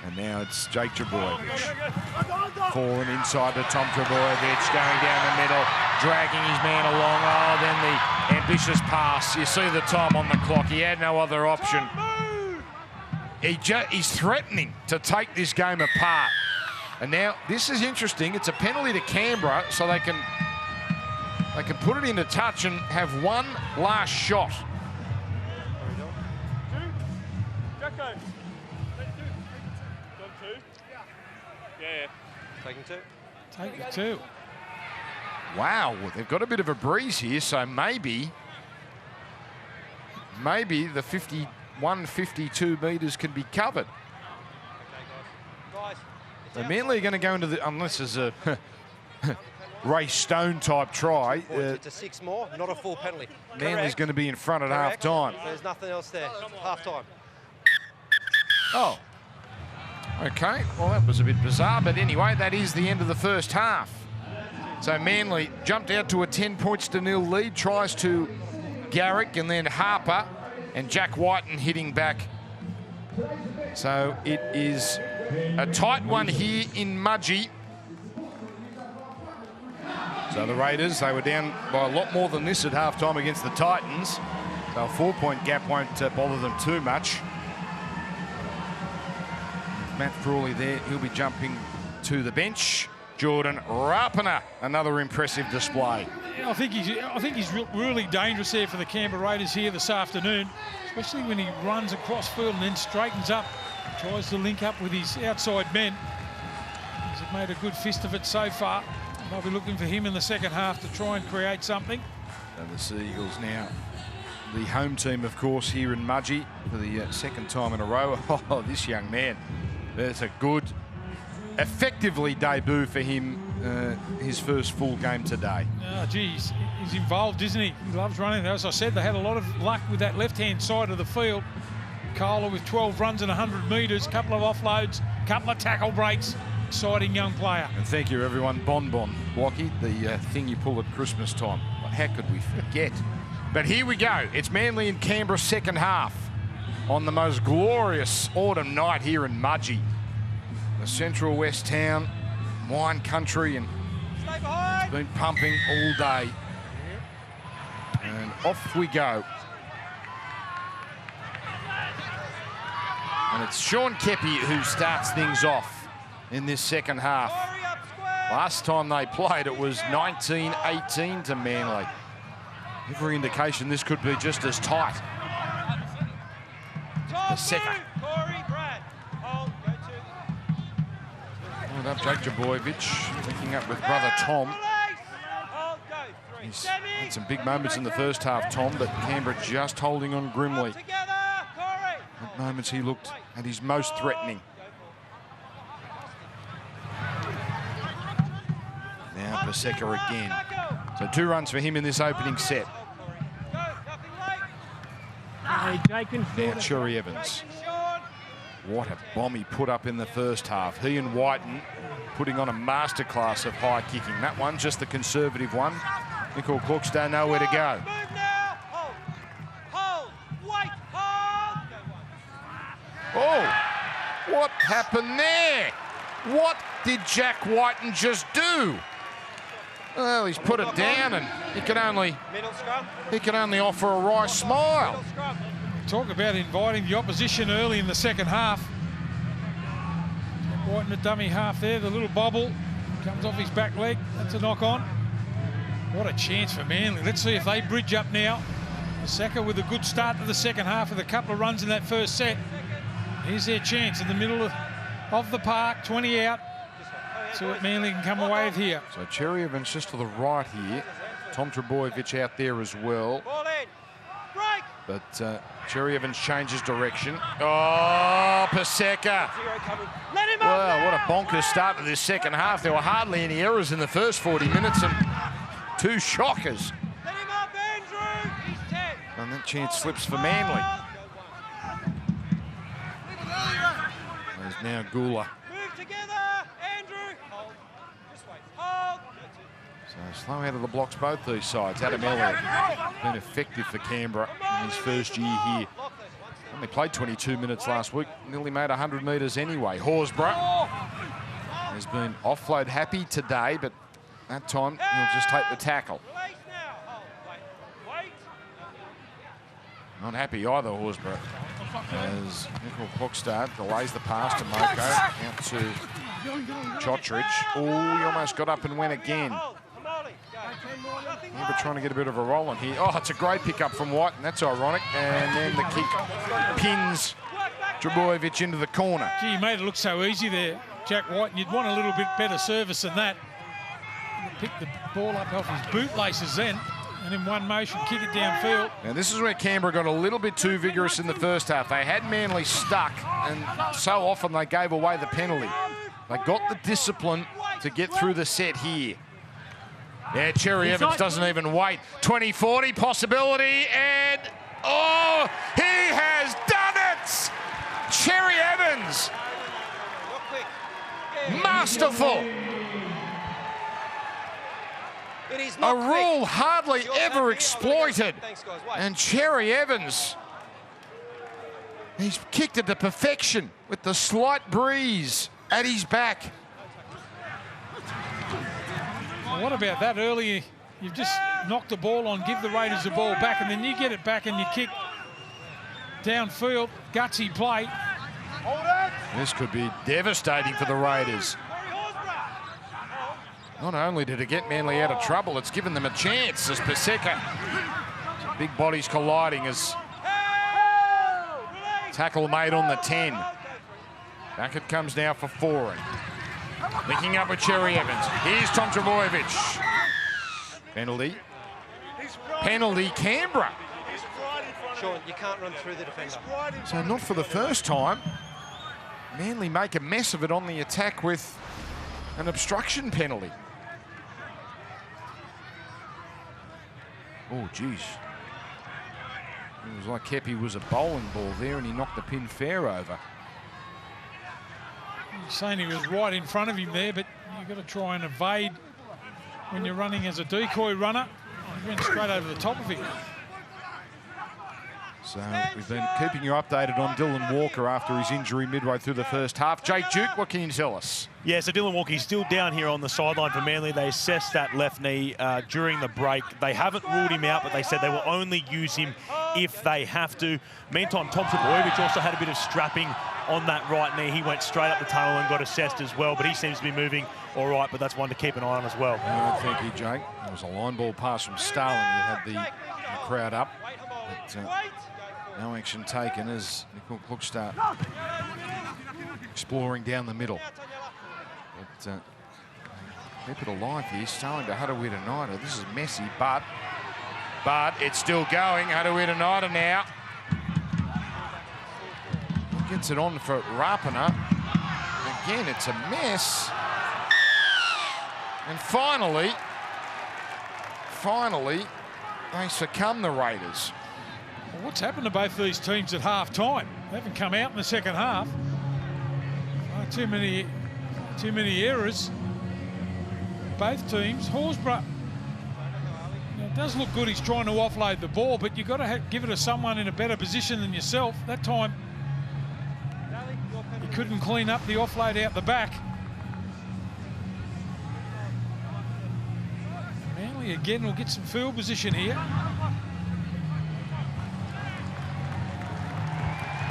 And now it's Jake Trbojevic. Falling inside to Tom Trbojevic, going down the middle, dragging his man along. Oh, then the ambitious pass. You see the time on the clock. He had no other option. He's threatening to take this game apart. And now this is interesting. It's a penalty to Canberra, so they can put it into touch and have one last shot. Yeah. Taking two. Taking two. Wow, they've got a bit of a breeze here, so maybe the 51-52 metres can be covered. So Manly are going to go into the, unless there's a Ray Stone type try. It's a 6 more, not a full penalty. Manly's going to be in front at half time. There's nothing else there. Half time. Oh. Okay, well, that was a bit bizarre, but anyway, that is the end of the first half. So Manly jumped out to a 10-0 lead, tries to Garrick and then Harper and Jack Whiten hitting back. So it is A tight one here in Mudgee. So the Raiders, they were down by a lot more than this at half-time against the Titans. So a 4-point gap won't bother them too much. Matt Frawley there, he'll be jumping to the bench. Jordan Rapana, another impressive display. Yeah, I think he's really dangerous there for the Canberra Raiders here this afternoon, especially when he runs across field and then straightens up, tries to link up with his outside men. He's made a good fist of it so far. I'll be looking for him in the second half to try and create something. And the Seagulls now, the home team, of course, here in Mudgee for the second time in a row. Oh, this young man. That's a good, effectively debut for him, his first full game today. Oh, geez, he's involved, isn't he? He loves running. As I said, they had a lot of luck with that left-hand side of the field. Kohler with 12 runs and 100 metres, couple of offloads, couple of tackle breaks. Exciting young player. And thank you, everyone. Bonbon, Blocky, the thing you pull at Christmas time. How could we forget? But here we go. It's Manly and Canberra second half on the most glorious autumn night here in Mudgee. The central west town, wine country, and it's been pumping all day. And off we go. And it's Sean Kepi who starts things off in this second half. Last time they played, it was 19-18 to Manly. Every indication this could be just as tight. The second. Well up, Jake Jabojevic, linking up with brother Tom. He's had some big moments in the first half, Tom, but Canberra just holding on grimly. At moments he looked at his most threatening. Now Paseka again. So 2 runs for him in this opening set. Now Cherry Evans. What a bomb he put up in the first half. He and Whiten putting on a masterclass of high kicking. That one, just the conservative one. Nickel Klukstad nowhere to go. Oh, what happened there? What did Jack Whiten just do? Well, he's put it down, and he can only offer a wry smile. Talk about inviting the opposition early in the second half. Whiten a dummy half there, the little bobble comes off his back leg. That's a knock on. What a chance for Manly. Let's see if they bridge up now. Paseka with a good start to the second half with a couple of runs in that first set. Here's their chance in the middle of the park, 20 out. See what Manly can come away with here. So Cherry Evans just to the right here. Tom Trbojevic out there as well. But Cherry Evans changes direction. Oh, Paseka. Well, what a bonkers start to this second half. There were hardly any errors in the first 40 minutes and 2 shockers. And that chance slips for Manly. There's now Gula. So slow out of the blocks, both these sides. Adam Elliott been effective for Canberra in his first year here. Only played 22 minutes last week, nearly made 100 metres anyway. Horsburgh has been offload happy today, but that time he'll just take the tackle. Not happy either, Horsburgh, as Nickel Klukstad delays the pass to Moko, out to Chotridge. Oh, he almost got up and went again. Canberra trying to get a bit of a roll on here. Oh, it's a great pick up from White, and that's ironic. And then the kick pins Trbojevic into the corner. Gee, he made it look so easy there, Jack White, and you'd want a little bit better service than that. Pick the ball up off his bootlaces then, and in one motion kick it downfield. Now this is where Canberra got a little bit too vigorous in the first half. They had Manly stuck, and so often they gave away the penalty. They got the discipline to get through the set here. Yeah, Cherry Evans doesn't even wait. 20-40 possibility, and oh, he has done it! Cherry Evans, masterful. A rule hardly ever exploited, and Cherry Evans, He's kicked it to perfection with the slight breeze at his back. Well, what about that earlier? You've just knocked the ball on, give the Raiders the ball back, and then you get it back and you kick downfield. Gutsy play. This could be devastating for the Raiders. Not only did it get Manly out of trouble, it's given them a chance as Paseka. Big bodies colliding as tackle made on the 10. Back it comes now for Foran. Linking up with Cherry Evans. Here's Tom Trbojevic. Penalty. Penalty, Canberra. Sean, you can't run through the defender. So not for the first time. Manly make a mess of it on the attack with an obstruction penalty. Oh, geez. It was like Kepi was a bowling ball there and he knocked the pin fair over. You're saying he was right in front of him there, but you've got to try and evade when you're running as a decoy runner. He went straight over the top of him. So we've been keeping you updated on Dylan Walker after his injury midway through the first half. Jake Duke, what can you tell us? Yeah, so Dylan Walker, he's still down here on the sideline for Manly. They assessed that left knee during the break. They haven't ruled him out, but they said they will only use him if they have to. Meantime, Tom Trbojevic also had a bit of strapping on that right knee. He went straight up the tunnel and got assessed as well, but he seems to be moving all right, but that's one to keep an eye on as well. Thank you, Jake. It was a line ball pass from Starling that had the crowd up. But, no action taken as Nicole Klukstad exploring down the middle. But keep it alive here. Starling to Harawira-Naidoo. This is messy, but it's still going. Harawira-Naidoo now. Gets it on for Rapana. Again, it's a mess. And finally, they succumb, the Raiders. Well, what's happened to both these teams at half-time? They haven't come out in the second half. Too many errors. Both teams. Horsburgh, it does look good. He's trying to offload the ball, but you've got to give it to someone in a better position than yourself. That time, he couldn't clean up the offload out the back. Manly again will get some field position here.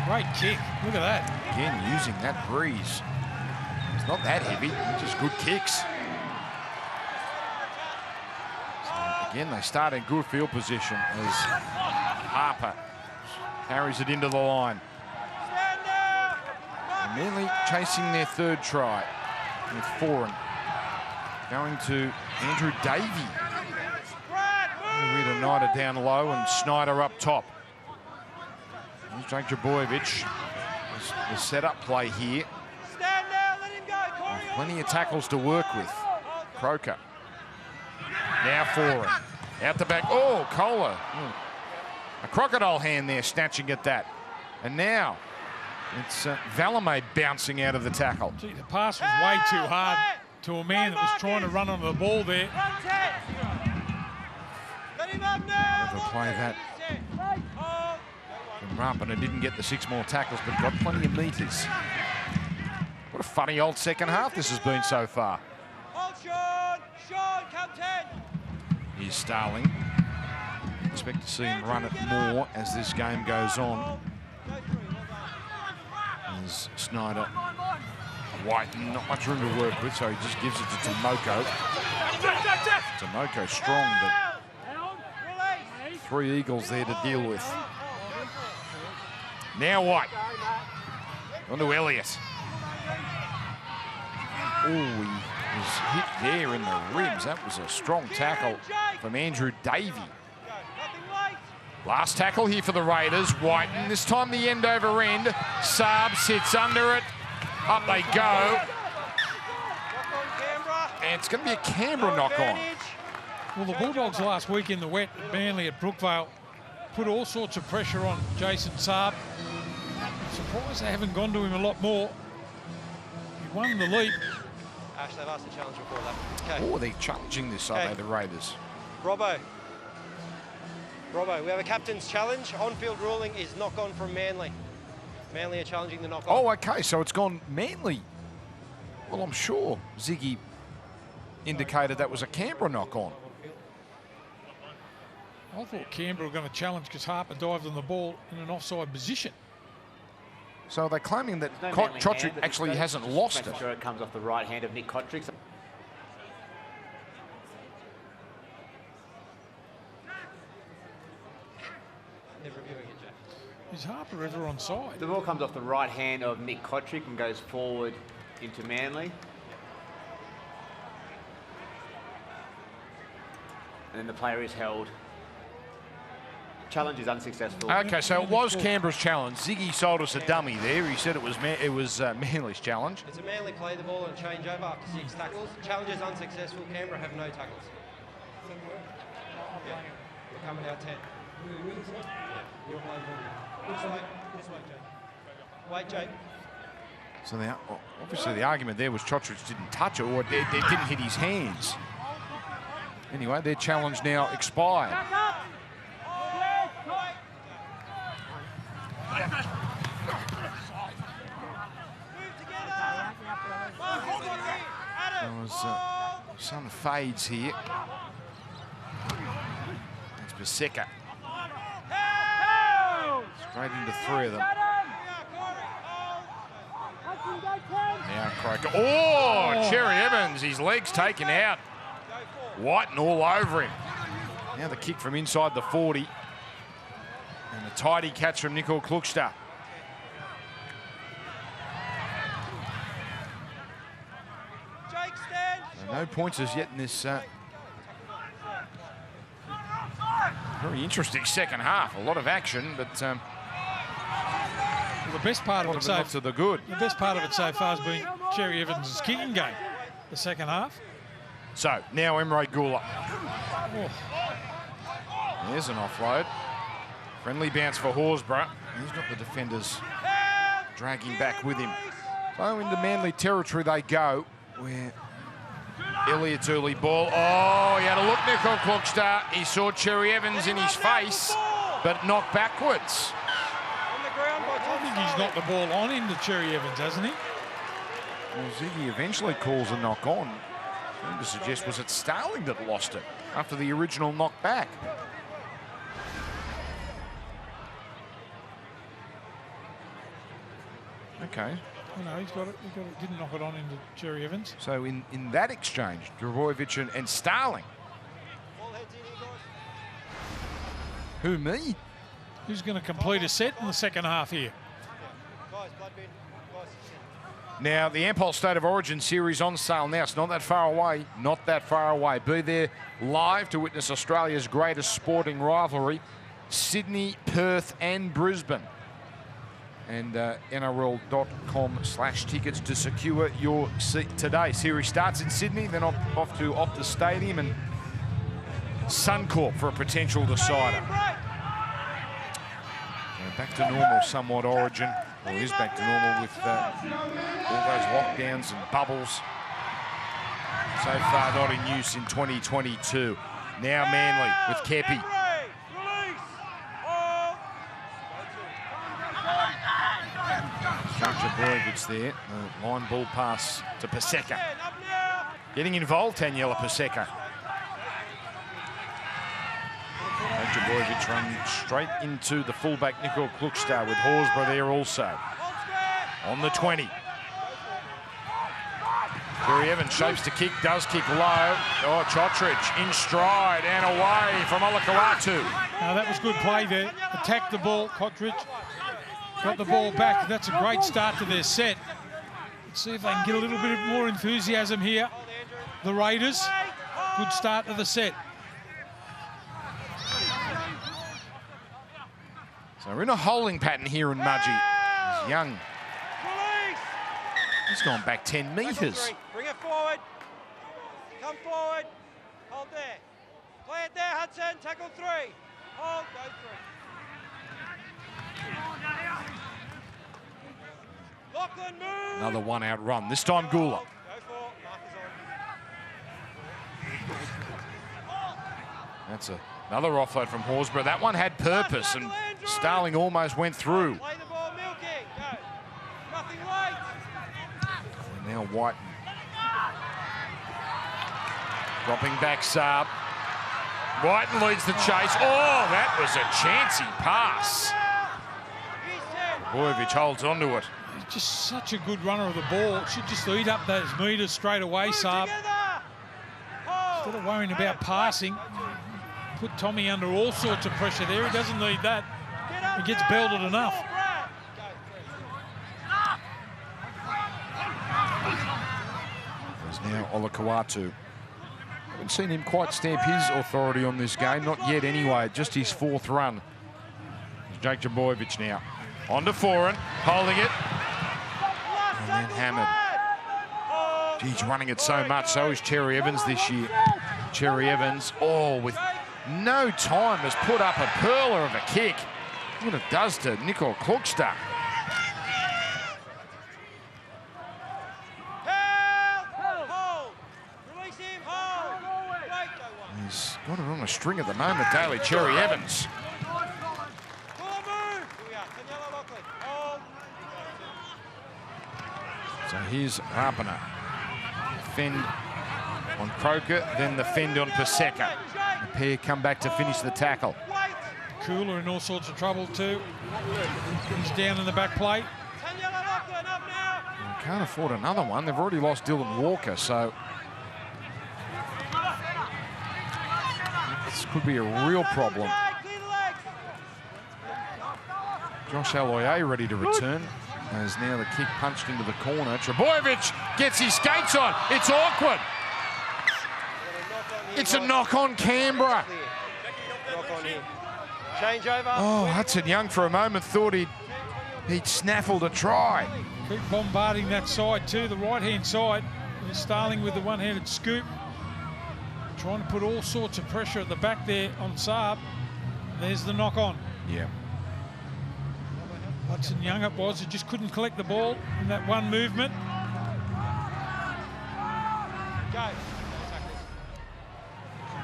Great kick. Look at that. Again, using that breeze. It's not that heavy, just good kicks. So again, they start in good field position as Harper carries it into the line. And Manly chasing their third try with Foran going to Andrew Davey. Harawira-Naidoo down low and Snyder up top. Here's Jake Trbojevic. The set-up play here. Stand now, let him go, Plenty of tackles to work with. Croker. Now Foran. Out the back. Oh, Kohler. A crocodile hand there, snatching at that. And now it's Stalemate bouncing out of the tackle. Gee, the pass was way too hard to a man that was trying to run onto the ball there. Let him up now. Never play that. Rapana didn't get the 6 more tackles, but got plenty of metres. What a funny old second half this has been so far. Hold Sean, captain. Here's Starling. Expect to see him run it more as this game goes on. As Snyder, White, not much room to work with, so he just gives it to Tomoko. Tomoko strong, but 3 Eagles there to deal with. Now White. On to Elliott. Oh, he was hit there in the ribs. That was a strong tackle from Andrew Davey. Last tackle here for the Raiders. White, and this time the end over end. Saab sits under it. Up they go. And it's going to be a Canberra knock-on. Well, the Bulldogs last week in the wet at Manly at Brookvale put all sorts of pressure on Jason Saab. I'm surprised they haven't gone to him a lot more. He won the leap. Ash, they've asked the challenge before that. Okay. Oh, they're challenging this, are they, the Raiders? Robbo, we have a captain's challenge. On-field ruling is knock on from Manly. Manly are challenging the knock-on. Oh, okay, so it's gone Manly. Well, I'm sure Ziggy indicated that was a Canberra knock-on. I thought Canberra were going to challenge because Harper dived on the ball in an offside position. So they're claiming that There's no Manly Kotrick hand, but actually just hasn't lost making it. sure it comes off the right hand of Nick Kotrick. They're reviewing it, Jack. Is Harper ever onside? The ball comes off the right hand of Nick Kotrick and goes forward into Manly. And then the player is held. Challenge is unsuccessful. Okay, so it was Canberra's challenge. Ziggy sold us a dummy there. He said it was Manly's challenge. It's a Manly play the ball and change over after 6 tackles. Challenge is unsuccessful. Canberra have no tackles. Yeah. We're coming out 10. You're playing ball. This way, Jake. Wait, Jake. So obviously the argument there was Chotrich didn't touch it, or it didn't hit his hands. Anyway, their challenge now expired. There was some fades here. It's Paseka. Straight into 3 of them. Now Croker. Oh, Cherry Evans, his legs taken out. Whiten all over him. Now the kick from inside the 40. And a tidy catch from Nicole Klukstad. No points as yet in this very interesting second half. A lot of action, but Well, the best part of it not to the good. The best part of it so far has been Cherry Evans' kicking game, the second half. So now Emre Gula. Oh. There's an offload. Friendly bounce for Horsburgh. He's got the defenders dragging back with him. So into Manly territory they go, where Elliott's early ball. Oh, he had a look, Nicole Klukstad. He saw Cherry Evans in his face, but knocked backwards. I think he's knocked the ball on into Cherry Evans, hasn't he? Well, Ziggy eventually calls a knock on. I'm to suggest, was it Starling that lost it after the original knock back? Okay. No, he's got it. Didn't knock it on into Cherry Evans. So in that exchange, Dragojevic and Starling. Who, me? Who's going to complete a set in the second half here? Now, the Ampol State of Origin series on sale now. It's not that far away. Not that far away. Be there live to witness Australia's greatest sporting rivalry. Sydney, Perth and Brisbane. And NRL.com/tickets to secure your seat today. Series starts in Sydney, then off to Optus Stadium and Suncorp for a potential decider. Back to normal somewhat, Origin. Well, it is back to normal with all those lockdowns and bubbles. So far not in use in 2022. Now Manly with Kepi. Dragojevic there. Line ball pass to Paseka. Getting involved, Daniela Paseka. Dragojevic run straight into the fullback Nicole Klukstad with Horsburgh there also. On the 20. Cherry Evans shapes to kick, does kick low. Oh, Chotrich in stride and away from Olakau'atu. Now that was good play there. Attacked the ball, Kotrick. Got the ball back. That's a great start to their set. Let's see if they can get a little bit more enthusiasm here. The Raiders, good start to the set. So we're in a holding pattern here in Mudgee. He's young. He's gone back 10 metres. Bring it forward. Come forward. Hold there. Play it there, Hudson. Tackle 3. Hold, go 3. Lachlan, move. Another one out run. This time Gula. Go for. Markers on. That's another offload from Horsburgh. That one had purpose and Starling almost went through. Play the ball, milking. Go. White. Dropping back sub. Whiten leads the chase. Oh, that was a chancy pass. Bojovic holds onto it. He's just such a good runner of the ball. Should just eat up those metres straight away, Saab. Instead of worrying about passing, put Tommy under all sorts of pressure there. He doesn't need that. He gets belted enough. There's now Olakau'atu. Haven't seen him quite stamp his authority on this game. Not yet anyway, just his 4th run. Jake Trbojevic now. On to Foran, holding it. And then hammered. He's running it so much, so is Cherry Evans this year. Cherry Evans, oh, with no time, has put up a pearler of a kick. What it does to Nicole Klugstad. He's got it on a string at the moment, Daly. Cherry Evans. So here's Harpener. Fend on Croker, then the fend on Paseka. The pair come back to finish the tackle. Cooler in all sorts of trouble too. He's down in the back plate. They can't afford another one. They've already lost Dylan Walker, so this could be a real problem. Josh Aloiai ready to return. As now the kick punched into the corner. Trbojevic gets his skates on. It's awkward. It's a knock on Canberra. Oh, Hudson Young for a moment thought he'd snaffled a try. Keep bombarding that side too, the right-hand side. And Starling with the one-handed scoop. Trying to put all sorts of pressure at the back there on Saab. There's the knock on. Yeah. Hudson Young it was, he just couldn't collect the ball in that one movement.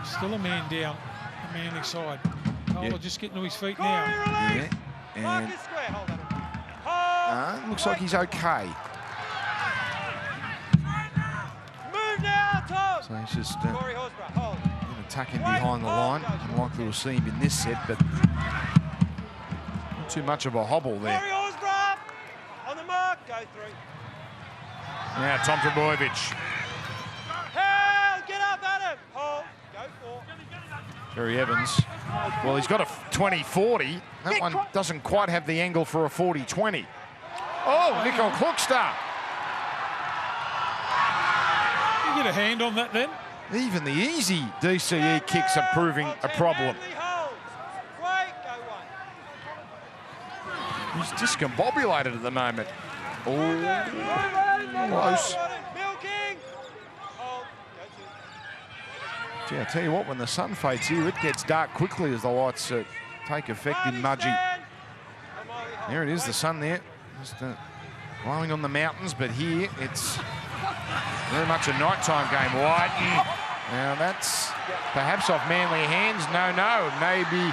Still a man down, the Manly side. Kohler just getting to his feet now. Yeah, and looks like he's okay. Move now, Tom. So he's just tucking behind the line. Unlikely to see him in this set, but not too much of a hobble there. On the mark, go through. Now Tom Trbojevic. Hell, get up at him. Hold, go for. Cherry Evans. Well, he's got a 20-40. That one doesn't quite have the angle for a 40-20. Oh, Nicole Klugstad. You get a hand on that then? Even the easy DCE kicks are proving a problem. He's discombobulated at the moment. Oh, close. Gee, I tell you what, when the sun fades here, it gets dark quickly as the lights take effect in Mudgee. There it is, the sun there. Just glowing on the mountains, but here it's very much a nighttime game. Whiten. Now that's perhaps off Manly hands. No, maybe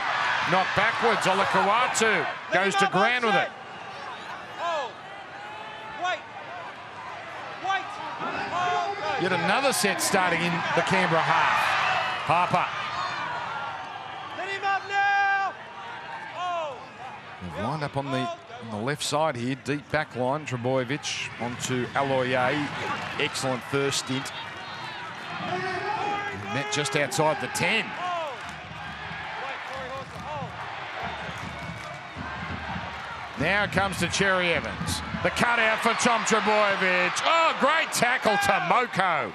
not backwards. Olakau'atu goes to ground with it. Yet another set starting in the Canberra half. Harper. Let him up now. They've lined up on the left side here, deep back line. Trbojevic onto Aloiai. Excellent first stint. Met just outside the 10. Now it comes to Cherry Evans. The cutout for Tom Trbojevic. Oh, great tackle to Moko.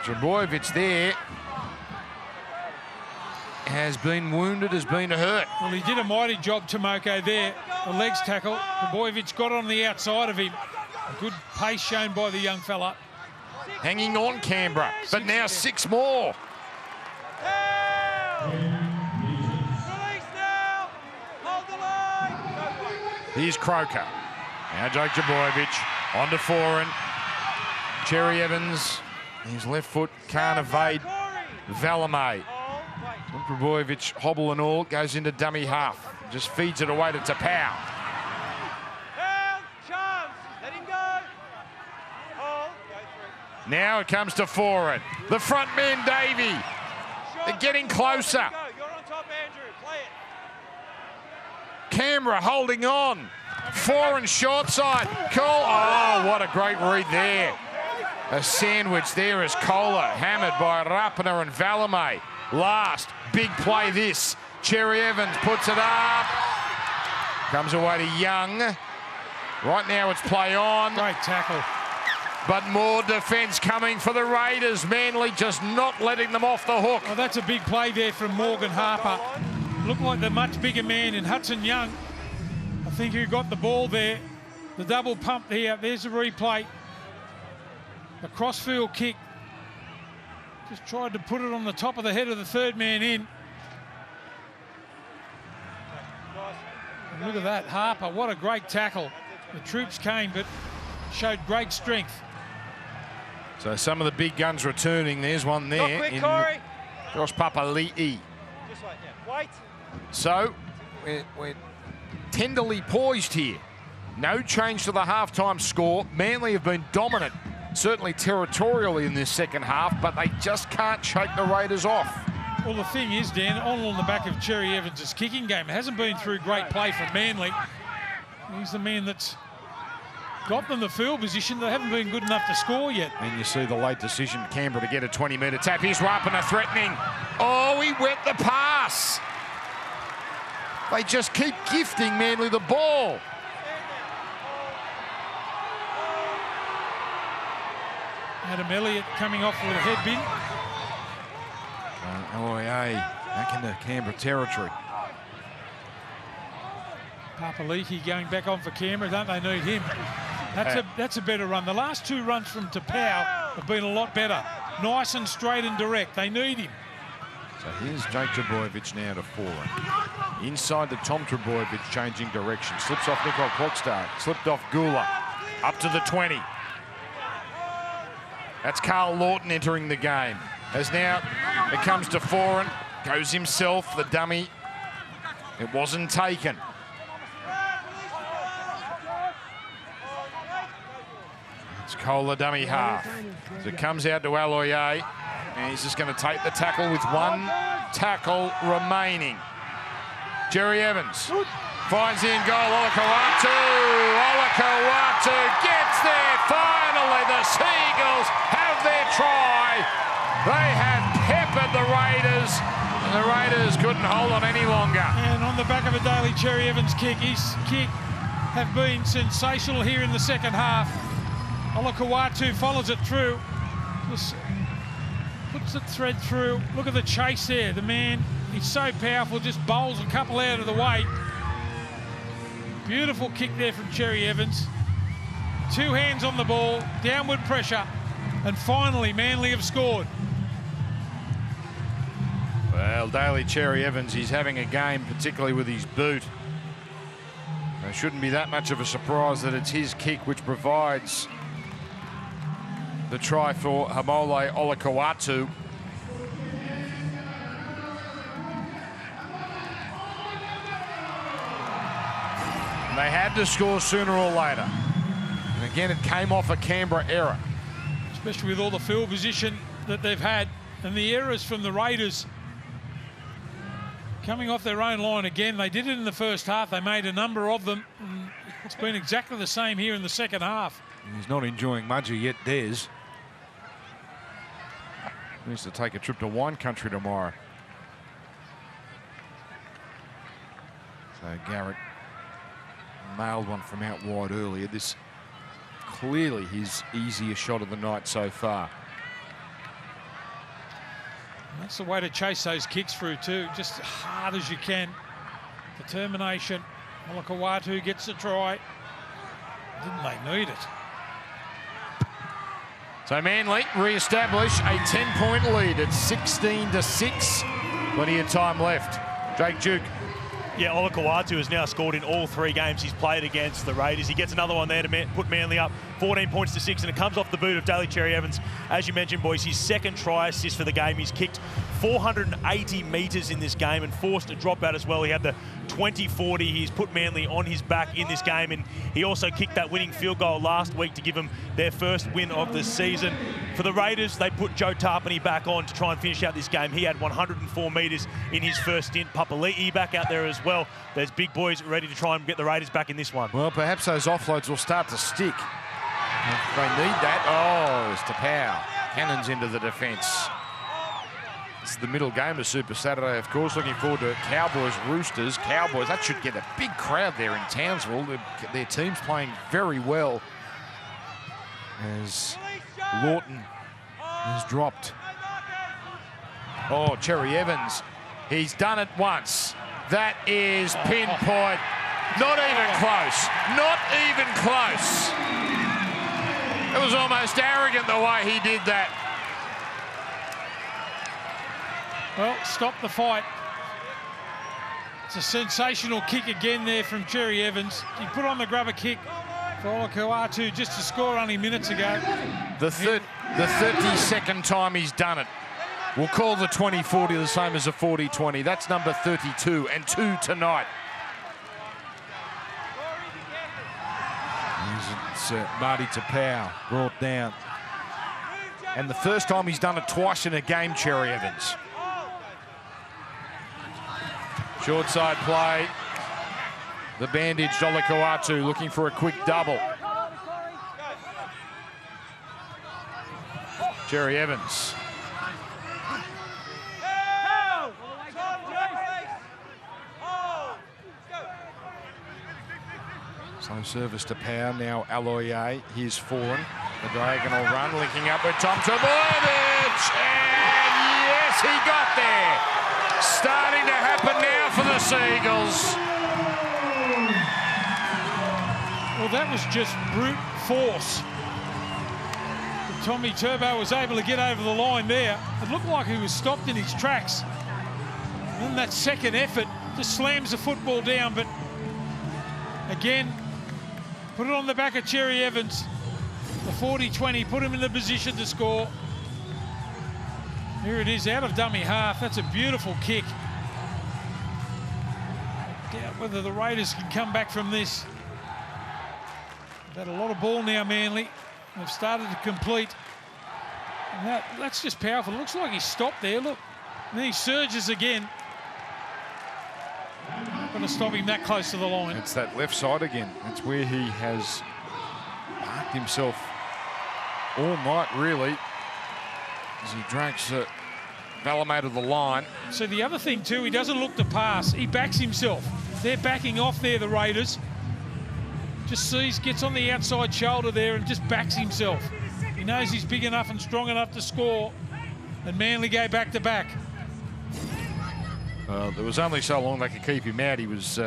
Trbojevic there has been wounded, has been hurt. Well, he did a mighty job to Moko there. The legs tackle. Trbojevic got on the outside of him. A good pace shown by the young fella. Hanging on Canberra, but now 6 more. Here's Croker. Now Jake Trbojevic on to Foran. Cherry Evans. His left foot can't evade Stalemate. Trbojevic, hobble and all, goes into dummy half. Just feeds it away to Tapau. Now it comes to Foran. The front man, Davey. They're getting closer. You're on top, Andrew. Play it. Canberra holding on. Foran short side. Cole. Oh, what a great read there. A sandwich there as Kohler hammered by Rapana and Stalemate. Last big play this. Cherry Evans puts it up. Comes away to Young. Right now it's play on. Great tackle. But more defence coming for the Raiders. Manly just not letting them off the hook. Oh, that's a big play there from Morgan Harper. Looked like the much bigger man in Hudson Young. I think who got the ball there. The double pump here. There's a replay. A crossfield kick. Just tried to put it on the top of the head of the third man in. And look at that, Harper, what a great tackle. The troops came, but showed great strength. So some of the big guns returning. There's one there Quick, in Corey. Josh Papali'i. Just like that. Wait. So we're tenderly poised here. No change to the halftime score. Manly have been dominant, certainly territorially in this second half, but they just can't shake the Raiders off. Well, the thing is, Dan, all on the back of Cherry Evans' kicking game. It hasn't been through great play from Manly. He's the man that's got them the field position. They haven't been good enough to score yet. And you see the late decision, Canberra to get a 20-metre tap. Here's Rapana threatening. Oh, he wet the pass. They just keep gifting Manly the ball. Adam Elliott coming off with a head bin. LIA back into Canberra territory. Papali'i going back on for Canberra. Don't they need him? That's a better run. The last two runs from Tapau have been a lot better. Nice and straight and direct. They need him. So here's Jake Trbojevic now to Foran. Inside to Tom Trbojevic, changing direction. Slips off Nicole Klockstad. Slipped off Gula. Up to the 20. That's Carl Lawton entering the game. As now it comes to Foran. Goes himself, the dummy. It wasn't taken. It's Cole, the dummy half. So it comes out to Aloye. And he's just going to take the tackle with one tackle remaining. Jerry Evans finds the in goal. Olakau'atu gets there. Finally, the Seagulls have their try. They have peppered the Raiders. And the Raiders couldn't hold on any longer. And on the back of a Daly Cherry Evans kick, his kick have been sensational here in the second half. Olakau'atu follows it through. Just puts the thread through. Look at the chase there. The man, he's so powerful, just bowls a couple out of the way. Beautiful kick there from Cherry Evans. Two hands on the ball, downward pressure, and finally Manly have scored. Well, Daly Cherry Evans, he's having a game, particularly with his boot. It shouldn't be that much of a surprise that it's his kick which provides the try for Haumole Olakau'atu. And they had to score sooner or later. And again, it came off a Canberra error. Especially with all the field position that they've had and the errors from the Raiders. Coming off their own line again. They did it in the first half. They made a number of them. And it's been exactly the same here in the second half. He's not enjoying Mudgee yet, Des. He needs to take a trip to wine country tomorrow. So Garrett nailed one from out wide earlier. This clearly his easiest shot of the night so far. That's the way to chase those kicks through too, just as hard as you can. Determination. Olakau'atu gets the try. Didn't they need it? So Manly re-establish a 10-point lead at 16-6. Plenty of time left. Jake Duke. Yeah, Olakau'atu has now scored in all 3 games he's played against the Raiders. He gets another one there to put Manly up 14 points to 6, and it comes off the boot of Daly Cherry Evans. As you mentioned, boys, his second try assist for the game. He's kicked 480 metres in this game and forced a dropout as well. He had the 20-40. He's put Manly on his back in this game, and he also kicked that winning field goal last week to give them their first win of the season. For the Raiders, they put Joe Tarpany back on to try and finish out this game. He had 104 metres in his first stint. Papali'i back out there as well. There's big boys ready to try and get the Raiders back in this one. Well, perhaps those offloads will start to stick. They need that. Oh, it's to Powell. Cannons into the defence. This is the middle game of Super Saturday, of course. Looking forward to Cowboys, Roosters. Cowboys, that should get a big crowd there in Townsville. Their team's playing very well as Lawton has dropped. Oh, Cherry Evans. He's done it once. That is pinpoint. Not even close. Not even close. It was almost arrogant the way he did that. Well, stop the fight. It's a sensational kick again there from Cherry Evans. He put on the grubber kick for Olakau'atu just to score only minutes ago. The 32nd time he's done it. We'll call the 20-40 the same as a 40-20. That's number 32 and 2 tonight. It's Marty Tapau brought down. And the first time he's done it twice in a game, Cherry Evans. Short side play. The bandaged Olakau'atu looking for a quick double. Cherry Evans. Slow service to Power, now Aloye, here's Foran, the diagonal run, linking up with Tom Trbojevic, and yes, he got there. Starting to happen now for the Seagulls. Well, that was just brute force. Tommy Turbo was able to get over the line there. It looked like he was stopped in his tracks. And then that second effort just slams the football down, but again, put it on the back of Cherry Evans. The 40-20, put him in the position to score. Here it is, out of dummy half. That's a beautiful kick. Doubt whether the Raiders can come back from this. They've had a lot of ball now, Manly. They've started to complete. And that's just powerful. It looks like he stopped there, look. And then he surges again. Not going to stop him that close to the line. It's that left side again. That's where he has parked himself all night, really, as he drags Stalemate to the line. So the other thing too, he doesn't look to pass. He backs himself. They're backing off there, the Raiders. Just sees, gets on the outside shoulder there and just backs himself. He knows he's big enough and strong enough to score. And Manly go back to back. There was only so long they could keep him out. He was,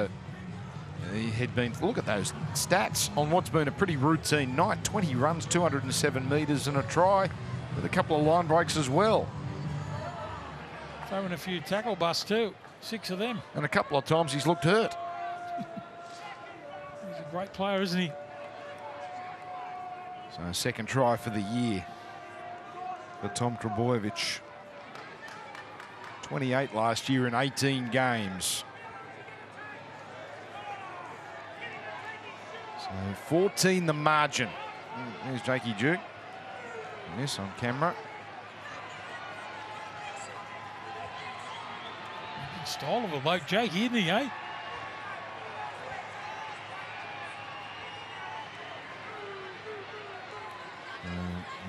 he had been, look at those stats on what's been a pretty routine night. 20 runs, 207 metres and a try with a couple of line breaks as well. Throwing a few tackle busts too, 6 of them. And a couple of times he's looked hurt. He's a great player, isn't he? So a second try for the year for Tom Trbojevic. 28 last year in 18 games. So 14 the margin. There's Jakey Duke. Yes, on camera. Good style of a bloke, Jake, isn't he, eh?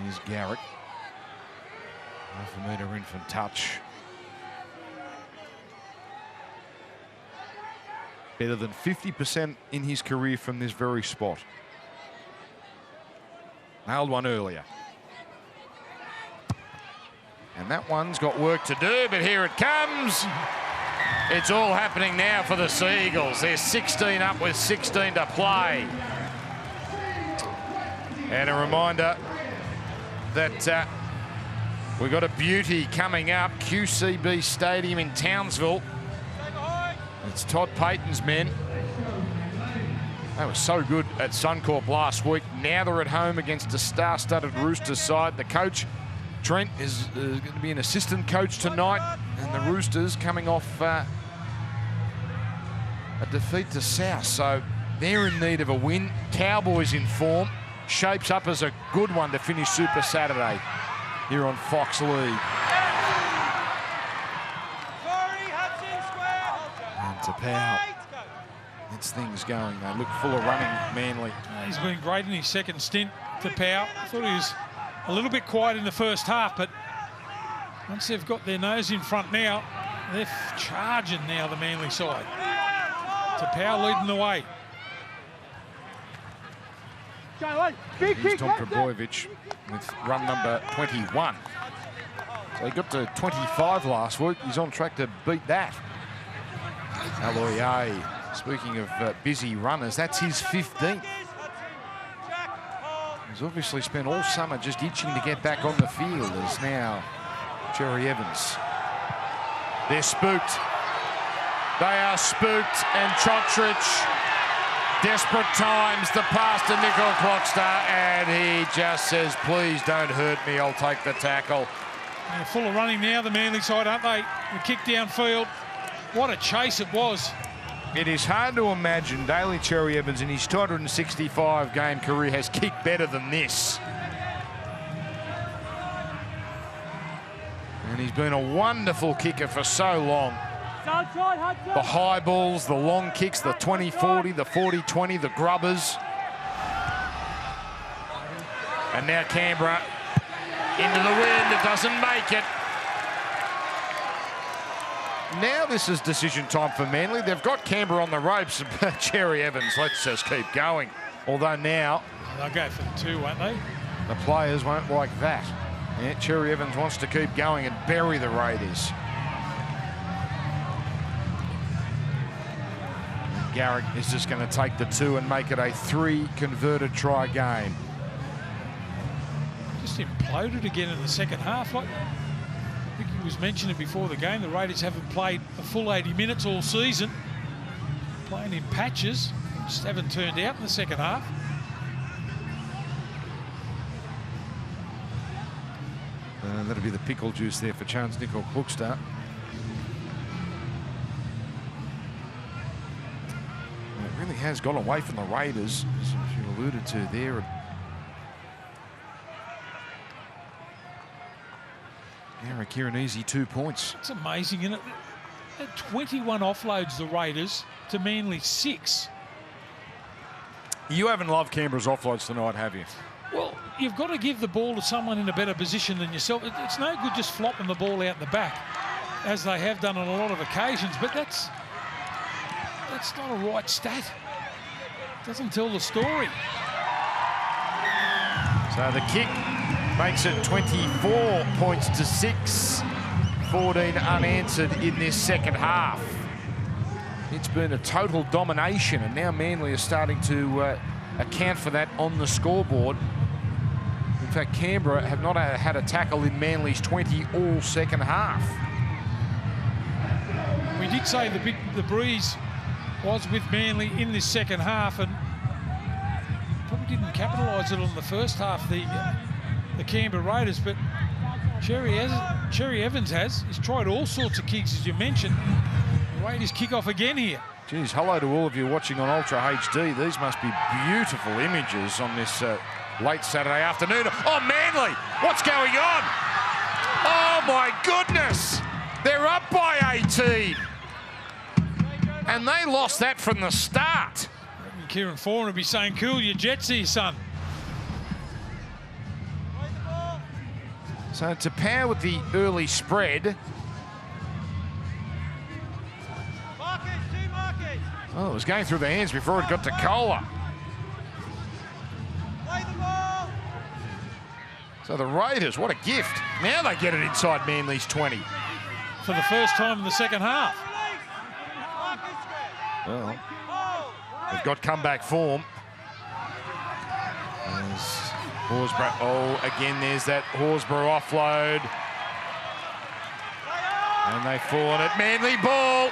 Here's Garrick. Half a metre in from touch. Better than 50% in his career from this very spot. Nailed one earlier. And that one's got work to do, but here it comes. It's all happening now for the Seagulls. They're 16 up with 16 to play. And a reminder that we've got a beauty coming up. QCB Stadium in Townsville. It's Todd Payton's men. They were so good at Suncorp last week. Now they're at home against a star-studded Roosters side. The coach Trent is going to be an assistant coach tonight, and the Roosters coming off a defeat to South, so they're in need of a win. Cowboys in form, shapes up as a good one to finish Super Saturday here on Fox League. And to Powell, gets things going. They look full of running, Manly. He's been great in his second stint, to Powell. I thought he was a little bit quiet in the first half, but once they've got their nose in front now, they're charging now, the Manly side. To Powell leading the way. Here's Tom Trbojevic with run number 21. So he got to 25 last week. He's on track to beat that. Aloye, speaking of busy runners, that's his 15th. He's obviously spent all summer just itching to get back on the field. As now Cherry Evans. They're spooked. They are spooked, and Chotrich, desperate times, the pass to Nickel Clockstar, and he just says, please don't hurt me, I'll take the tackle. They're full of running now, the Manly side, aren't they? The kick downfield. What a chase it was. It is hard to imagine Daly Cherry Evans in his 265 game career has kicked better than this. And he's been a wonderful kicker for so long. The high balls, the long kicks, the 20-40, the 40-20, the grubbers. And now Canberra into the wind. It doesn't make it. Now this is decision time for Manly. They've got Canberra on the ropes. Cherry Evans, let's just keep going. Although now they'll go for the two, won't they? The players won't like that. Yeah, Cherry Evans wants to keep going and bury the Raiders. Garrick is just going to take the two and make it a 3 converted try game. Just imploded again in the second half. Like I think he was mentioning before the game, the Raiders haven't played a full 80 minutes all season. Playing in patches, just haven't turned out in the second half. That'll be the pickle juice there for Chance Nickel Clockstar. It really has gone away from the Raiders, as you alluded to there. Garrick here, an easy 2 points. It's amazing, isn't it? 21 offloads, the Raiders, to Manly 6. You haven't loved Canberra's offloads tonight, have you? Well, you've got to give the ball to someone in a better position than yourself. It's no good just flopping the ball out the back, as they have done on a lot of occasions, but that's not a right stat. It doesn't tell the story. So the kick makes it 24 points to 6. 14 unanswered in this second half. It's been a total domination, and now Manly are starting to account for that on the scoreboard. In fact, Canberra have not had a tackle in Manly's 20 all second half. We did say the breeze was with Manly in this second half, and probably didn't capitalise it on the first half, the Canberra Raiders, but Cherry Evans has. He's tried all sorts of kicks, as you mentioned. The Raiders kick off again here. Geez, hello to all of you watching on Ultra HD. These must be beautiful images on this late Saturday afternoon. Oh, Manly, what's going on? Oh, my goodness. They're up by 18. And they lost that from the start. Kieran Foran would be saying, cool your jets here, son. So to Power with the early spread. Oh, it was going through the hands before it got to Kohler. So the Raiders, what a gift. Now they get it inside Manly's 20. For the first time in the second half. Well, they've got comeback form. Horsburgh, oh, again, there's that Horsburgh offload. And they fall on it. Manly ball.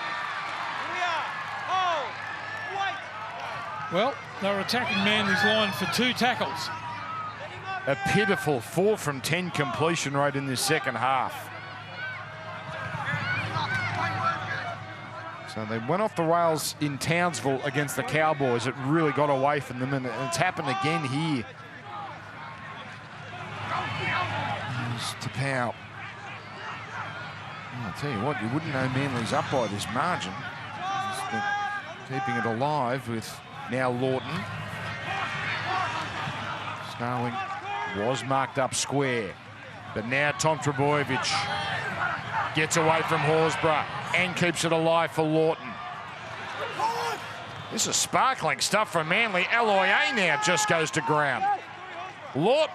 Well, they were attacking Manly's line for 2 tackles. a pitiful 4 from 10 completion rate in this second half. So they went off the rails in Townsville against the Cowboys. It really got away from them, and it's happened again here. To Powell. I'll tell you what, you wouldn't know Manly's up by this margin. Keeping it alive with now Lawton. Starling was marked up square, but now Tom Trebojevic gets away from Horsburgh and keeps it alive for Lawton. This is sparkling stuff from Manly. Aloiai now just goes to ground. Lawton,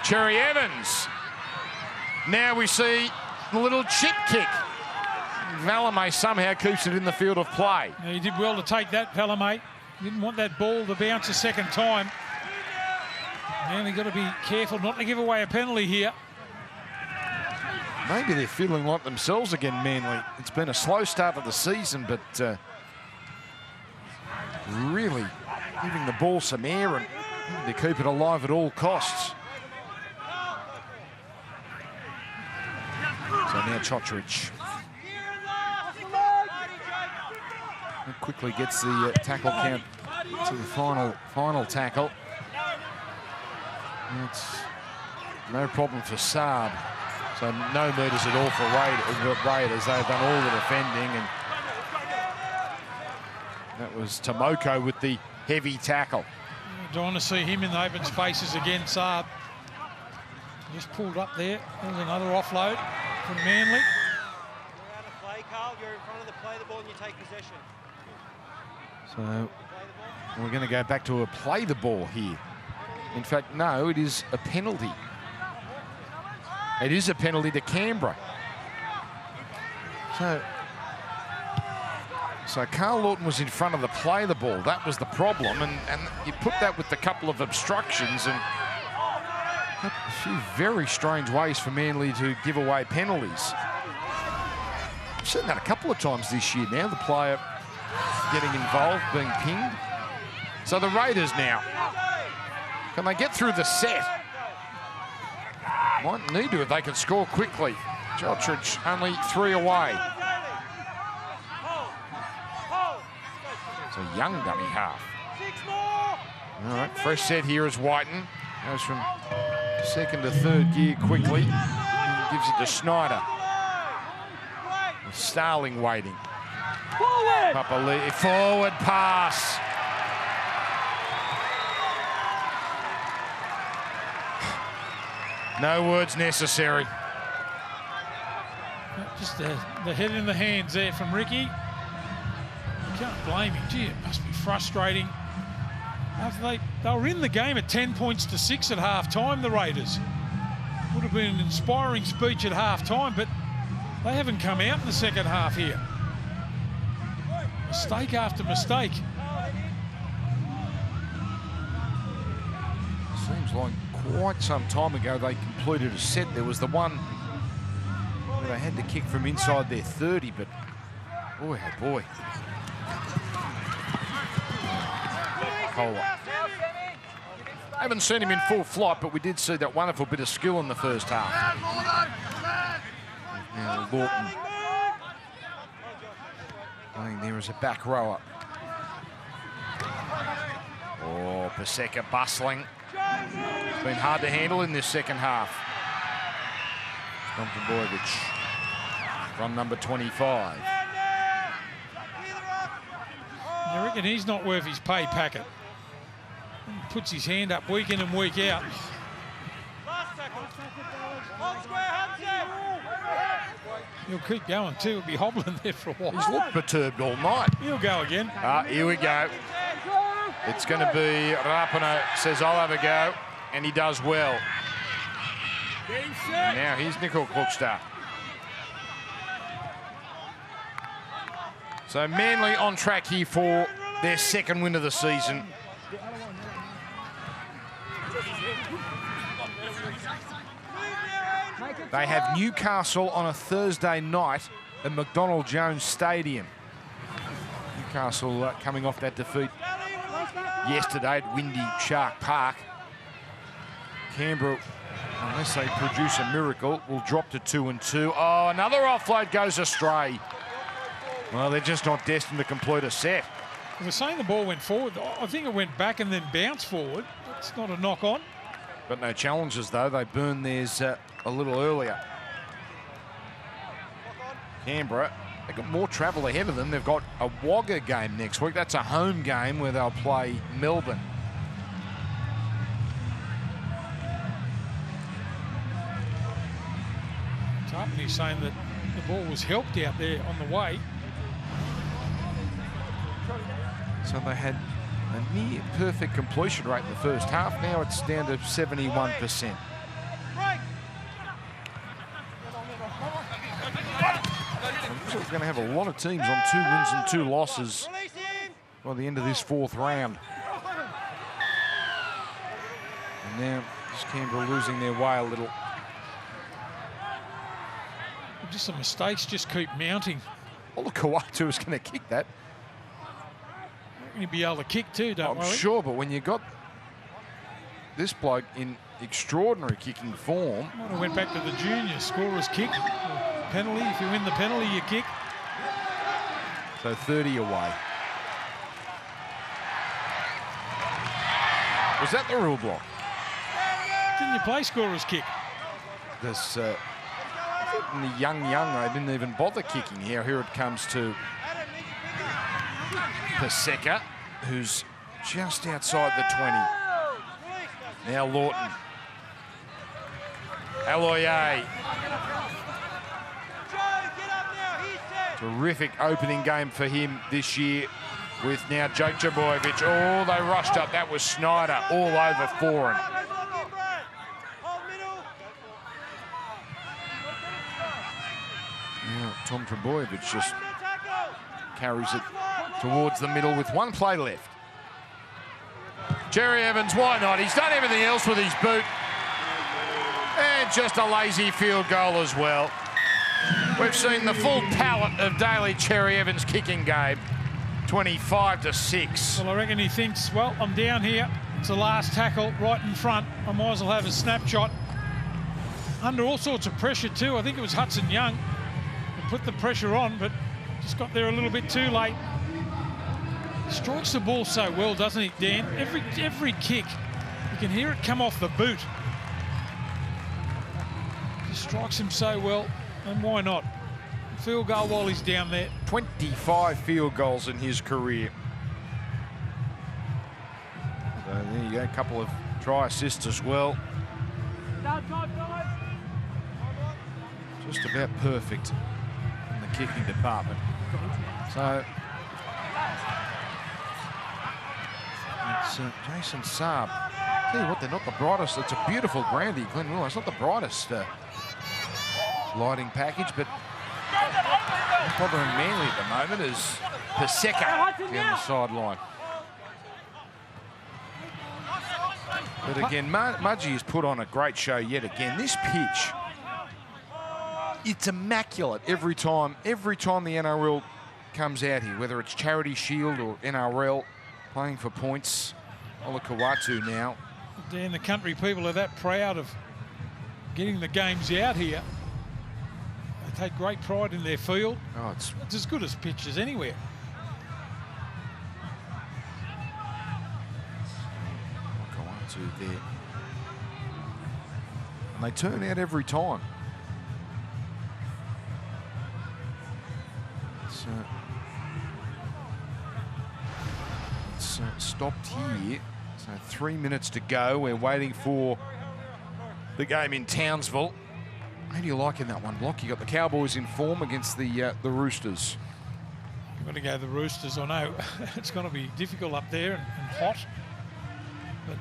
Cherry Evans. Now we see a little chip kick. Valemay somehow keeps it in the field of play. He did well to take that, Valemay. Didn't want that ball to bounce a second time. Manly got to be careful not to give away a penalty here. Maybe they're feeling like themselves again, Manly. It's been a slow start of the season, but really giving the ball some air and they keep it alive at all costs. So now Chotrich quickly gets the tackle count to the final tackle. It's no problem for Saab. So no meters at all for Raiders. They've done all the defending, and that was Tomoko with the heavy tackle. Don't want to see him in the open spaces again, Saab. Just pulled up there. There's another offload from Manly. You're out of play, Carl. You're in front of the play the ball and you take possession. So we're going to go back to a play the ball here. In fact, no, it is a penalty. It is a penalty to Canberra. So Carl Lawton was in front of the play the ball. That was the problem, and you put that with a couple of obstructions and a few very strange ways for Manly to give away penalties. I've seen that a couple of times this year now, the player getting involved, being pinged. So the Raiders now, can they get through the set? Might need to if they can score quickly. Chotrich only 3 away. It's a young dummy half. All right, fresh set here is Whiten. Goes from second to third gear quickly. Gives it to Snyder. Starling waiting. Forward pass. No words necessary. Just the head in the hands there from Ricky. You can't blame him. Gee, it must be frustrating. After they were in the game at 10 points to 6 at half-time, the Raiders. Would have been an inspiring speech at half-time, but they haven't come out in the second half here. Mistake after mistake. Seems like quite some time ago they completed a set. There was the one where they had to kick from inside their 30, but boy, oh boy. Cola. Haven't seen him in full flight, but we did see that wonderful bit of skill in the first half. Now Lawton playing there as a back rower. Oh, Paseka bustling. It's been hard to handle in this second half. Tom Trebojevic from number 25. I reckon he's not worth his pay packet. He puts his hand up week in and week out. He'll keep going too. He'll be hobbling there for a while. He's looked perturbed all night. He'll go again. Here we go. It's going to be Rapana says, I'll have a go, and he does well. And now here's Nickel Klukstad. So Manly on track here for their second win of the season. They have Newcastle on a Thursday night at McDonald Jones Stadium. Newcastle coming off that defeat yesterday at Windy Shark Park. Canberra, unless they produce a miracle, will drop to 2-2. Oh, another offload goes astray. Well, they're just not destined to complete a set. They're saying the ball went forward. I think it went back and then bounced forward. It's not a knock on. Got no challenges, though. They burned theirs a little earlier. Canberra, they've got more travel ahead of them. They've got a Wagga game next week. That's a home game where they'll play Melbourne. Tarpany's saying that the ball was helped out there on the way. So they had a near perfect completion rate in the first half. Now it's down to 71%. We're going to have a lot of teams on 2 wins and 2 losses by the end of this fourth round. And now just Canberra losing their way a little. Just the mistakes just keep mounting. Well, Kawatu is going to kick that. You'll be able to kick too, don't worry. I'm sure, but when you got this bloke in extraordinary kicking form. Might have went back to the junior scorer's kick. Penalty, if you win the penalty, you kick. So 30 away. Was that the rule block? Didn't you play scorer's kick? This, in the young, they didn't even bother kicking here. Here it comes to Paseka, who's just outside the 20. Now Lawton. Aloye. Terrific opening game for him this year with now Jake Jabojevic. Oh, they rushed up. That was Snyder all over Foran. Now Tom Trbojevic just carries it towards the middle with 1 play left. Cherry Evans, why not? He's done everything else with his boot. And just a lazy field goal as well. We've seen the full palette of Daly Cherry Evans' kicking game. 25-6. Well, I reckon he thinks, well, I'm down here. It's the last tackle right in front. I might as well have a snapshot. Under all sorts of pressure too. I think it was Hudson Young who put the pressure on, but just got there a little bit too late. Strikes the ball so well, doesn't he, Dan? Every kick, you can hear it come off the boot. Just strikes him so well, and why not? Field goal while he's down there. 25 field goals in his career. So there you go, a couple of try assists as well. Just about perfect in the kicking department. So it's Jason Saab. Tell you what, they're not the brightest. It's a beautiful ground here, Glenn Willow. It's not the brightest lighting package, but the problem in Manly at the moment is Paseka down the sideline. But again, Mudgee has put on a great show yet again. This pitch, it's immaculate every time. Every time the NRL comes out here, whether it's Charity Shield or NRL, playing for points. Ola Kawatu now. Dan, the country people are that proud of getting the games out here. They take great pride in their field. Oh, it's as good as pitches anywhere. Kawatu there. And they turn out every time. It's stopped here. So 3 minutes to go. We're waiting for the game in Townsville. How do you like in that one, Block? You got the Cowboys in form against the Roosters. You've got to go the Roosters. I know it's going to be difficult up there and hot. But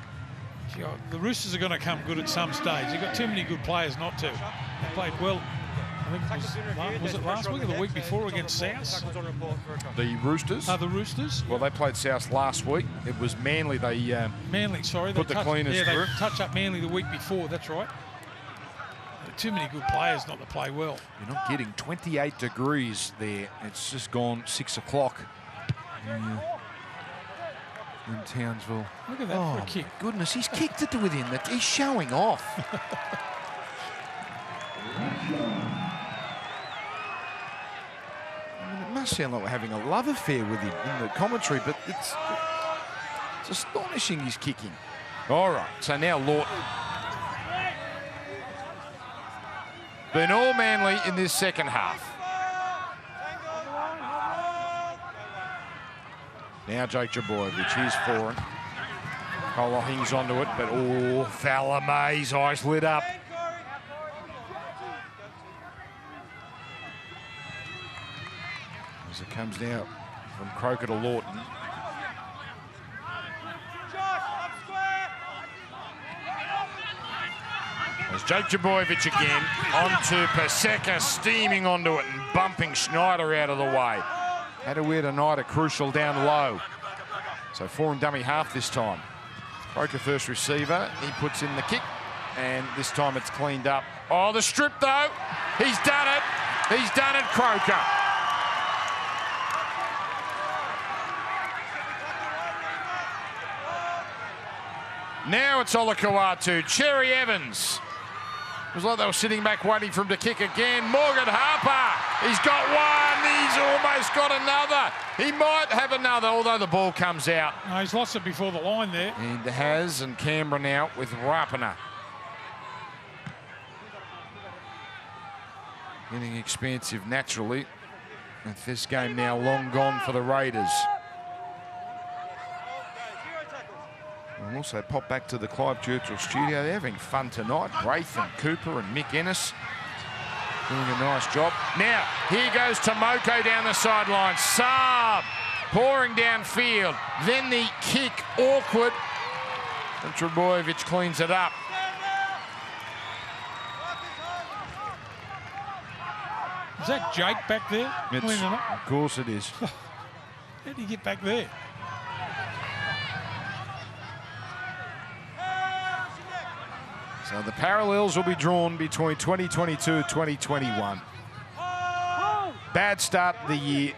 you know, the Roosters are going to come good at some stage. They've got too many good players not to. They played well. I think was it last week or the week before against South? The Roosters? The Roosters. Well, they played South last week. It was Manly. They Manly, sorry. put the cleaners through. They touched up Manly the week before, that's right. Too many good players not to play well. You're not getting 28 degrees there. It's just gone 6 o'clock. in Townsville. Look at that for a kick. Goodness, he's kicked it to within that. He's showing off. I mean, it must sound like we're having a love affair with him in the commentary, but it's astonishing his kicking. All right, so now Lawton. Been all Manly in this second half. Now Jake Jaboyevich, he's foreign. Colohing's onto it, but oh, Falamae's eyes lit up. As it comes now from Croker to Lawton. There's Jake Jaboyevich again, onto Paseka, steaming onto it and bumping Schneider out of the way. Had to wear tonight a crucial down low. So foreign dummy half this time. Croker first receiver, he puts in the kick, and this time it's cleaned up. Oh, the strip though, he's done it. He's done it, Croker. Now it's Olakau'atu, Cherry Evans. It was like they were sitting back waiting for him to kick again. Morgan Harper, he's got one, he's almost got another. He might have another, although the ball comes out. No, he's lost it before the line there. And has, and Canberra now with Rapana. Getting expansive naturally. With this game now long gone for the Raiders. We'll also pop back to the Clive Churchill studio. They're having fun tonight. Braith and Cooper and Mick Ennis doing a nice job. Now, here goes Tomoko down the sideline. Saab pouring downfield. Then the kick, awkward. And Trebojevic cleans it up. Is that Jake back there? Of course it is. How did he get back there? So the parallels will be drawn between 2022 and 2021. Bad start of the year.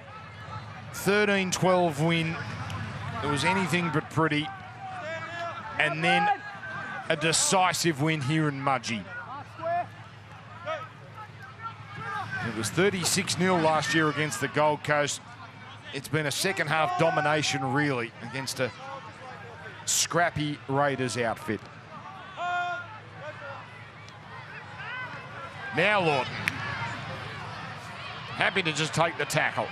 13-12 win. It was anything but pretty. And then a decisive win here in Mudgee. It was 36-0 last year against the Gold Coast. It's been a second half domination, really, against a scrappy Raiders outfit. Now Lawton. Happy to just take the tackle.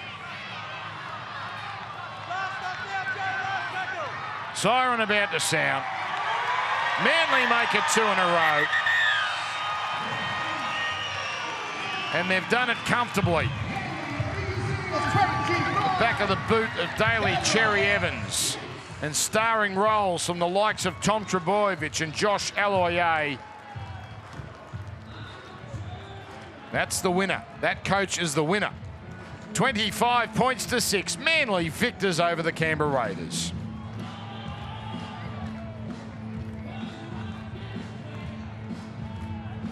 Siren about to sound. Manly make it 2 in a row. And they've done it comfortably. The back of the boot of Daly Cherry Evans. And starring roles from the likes of Tom Trebojevic and Josh Aloiai. That's the winner. That coach is the winner. 25 points to 6. Manly victors over the Canberra Raiders.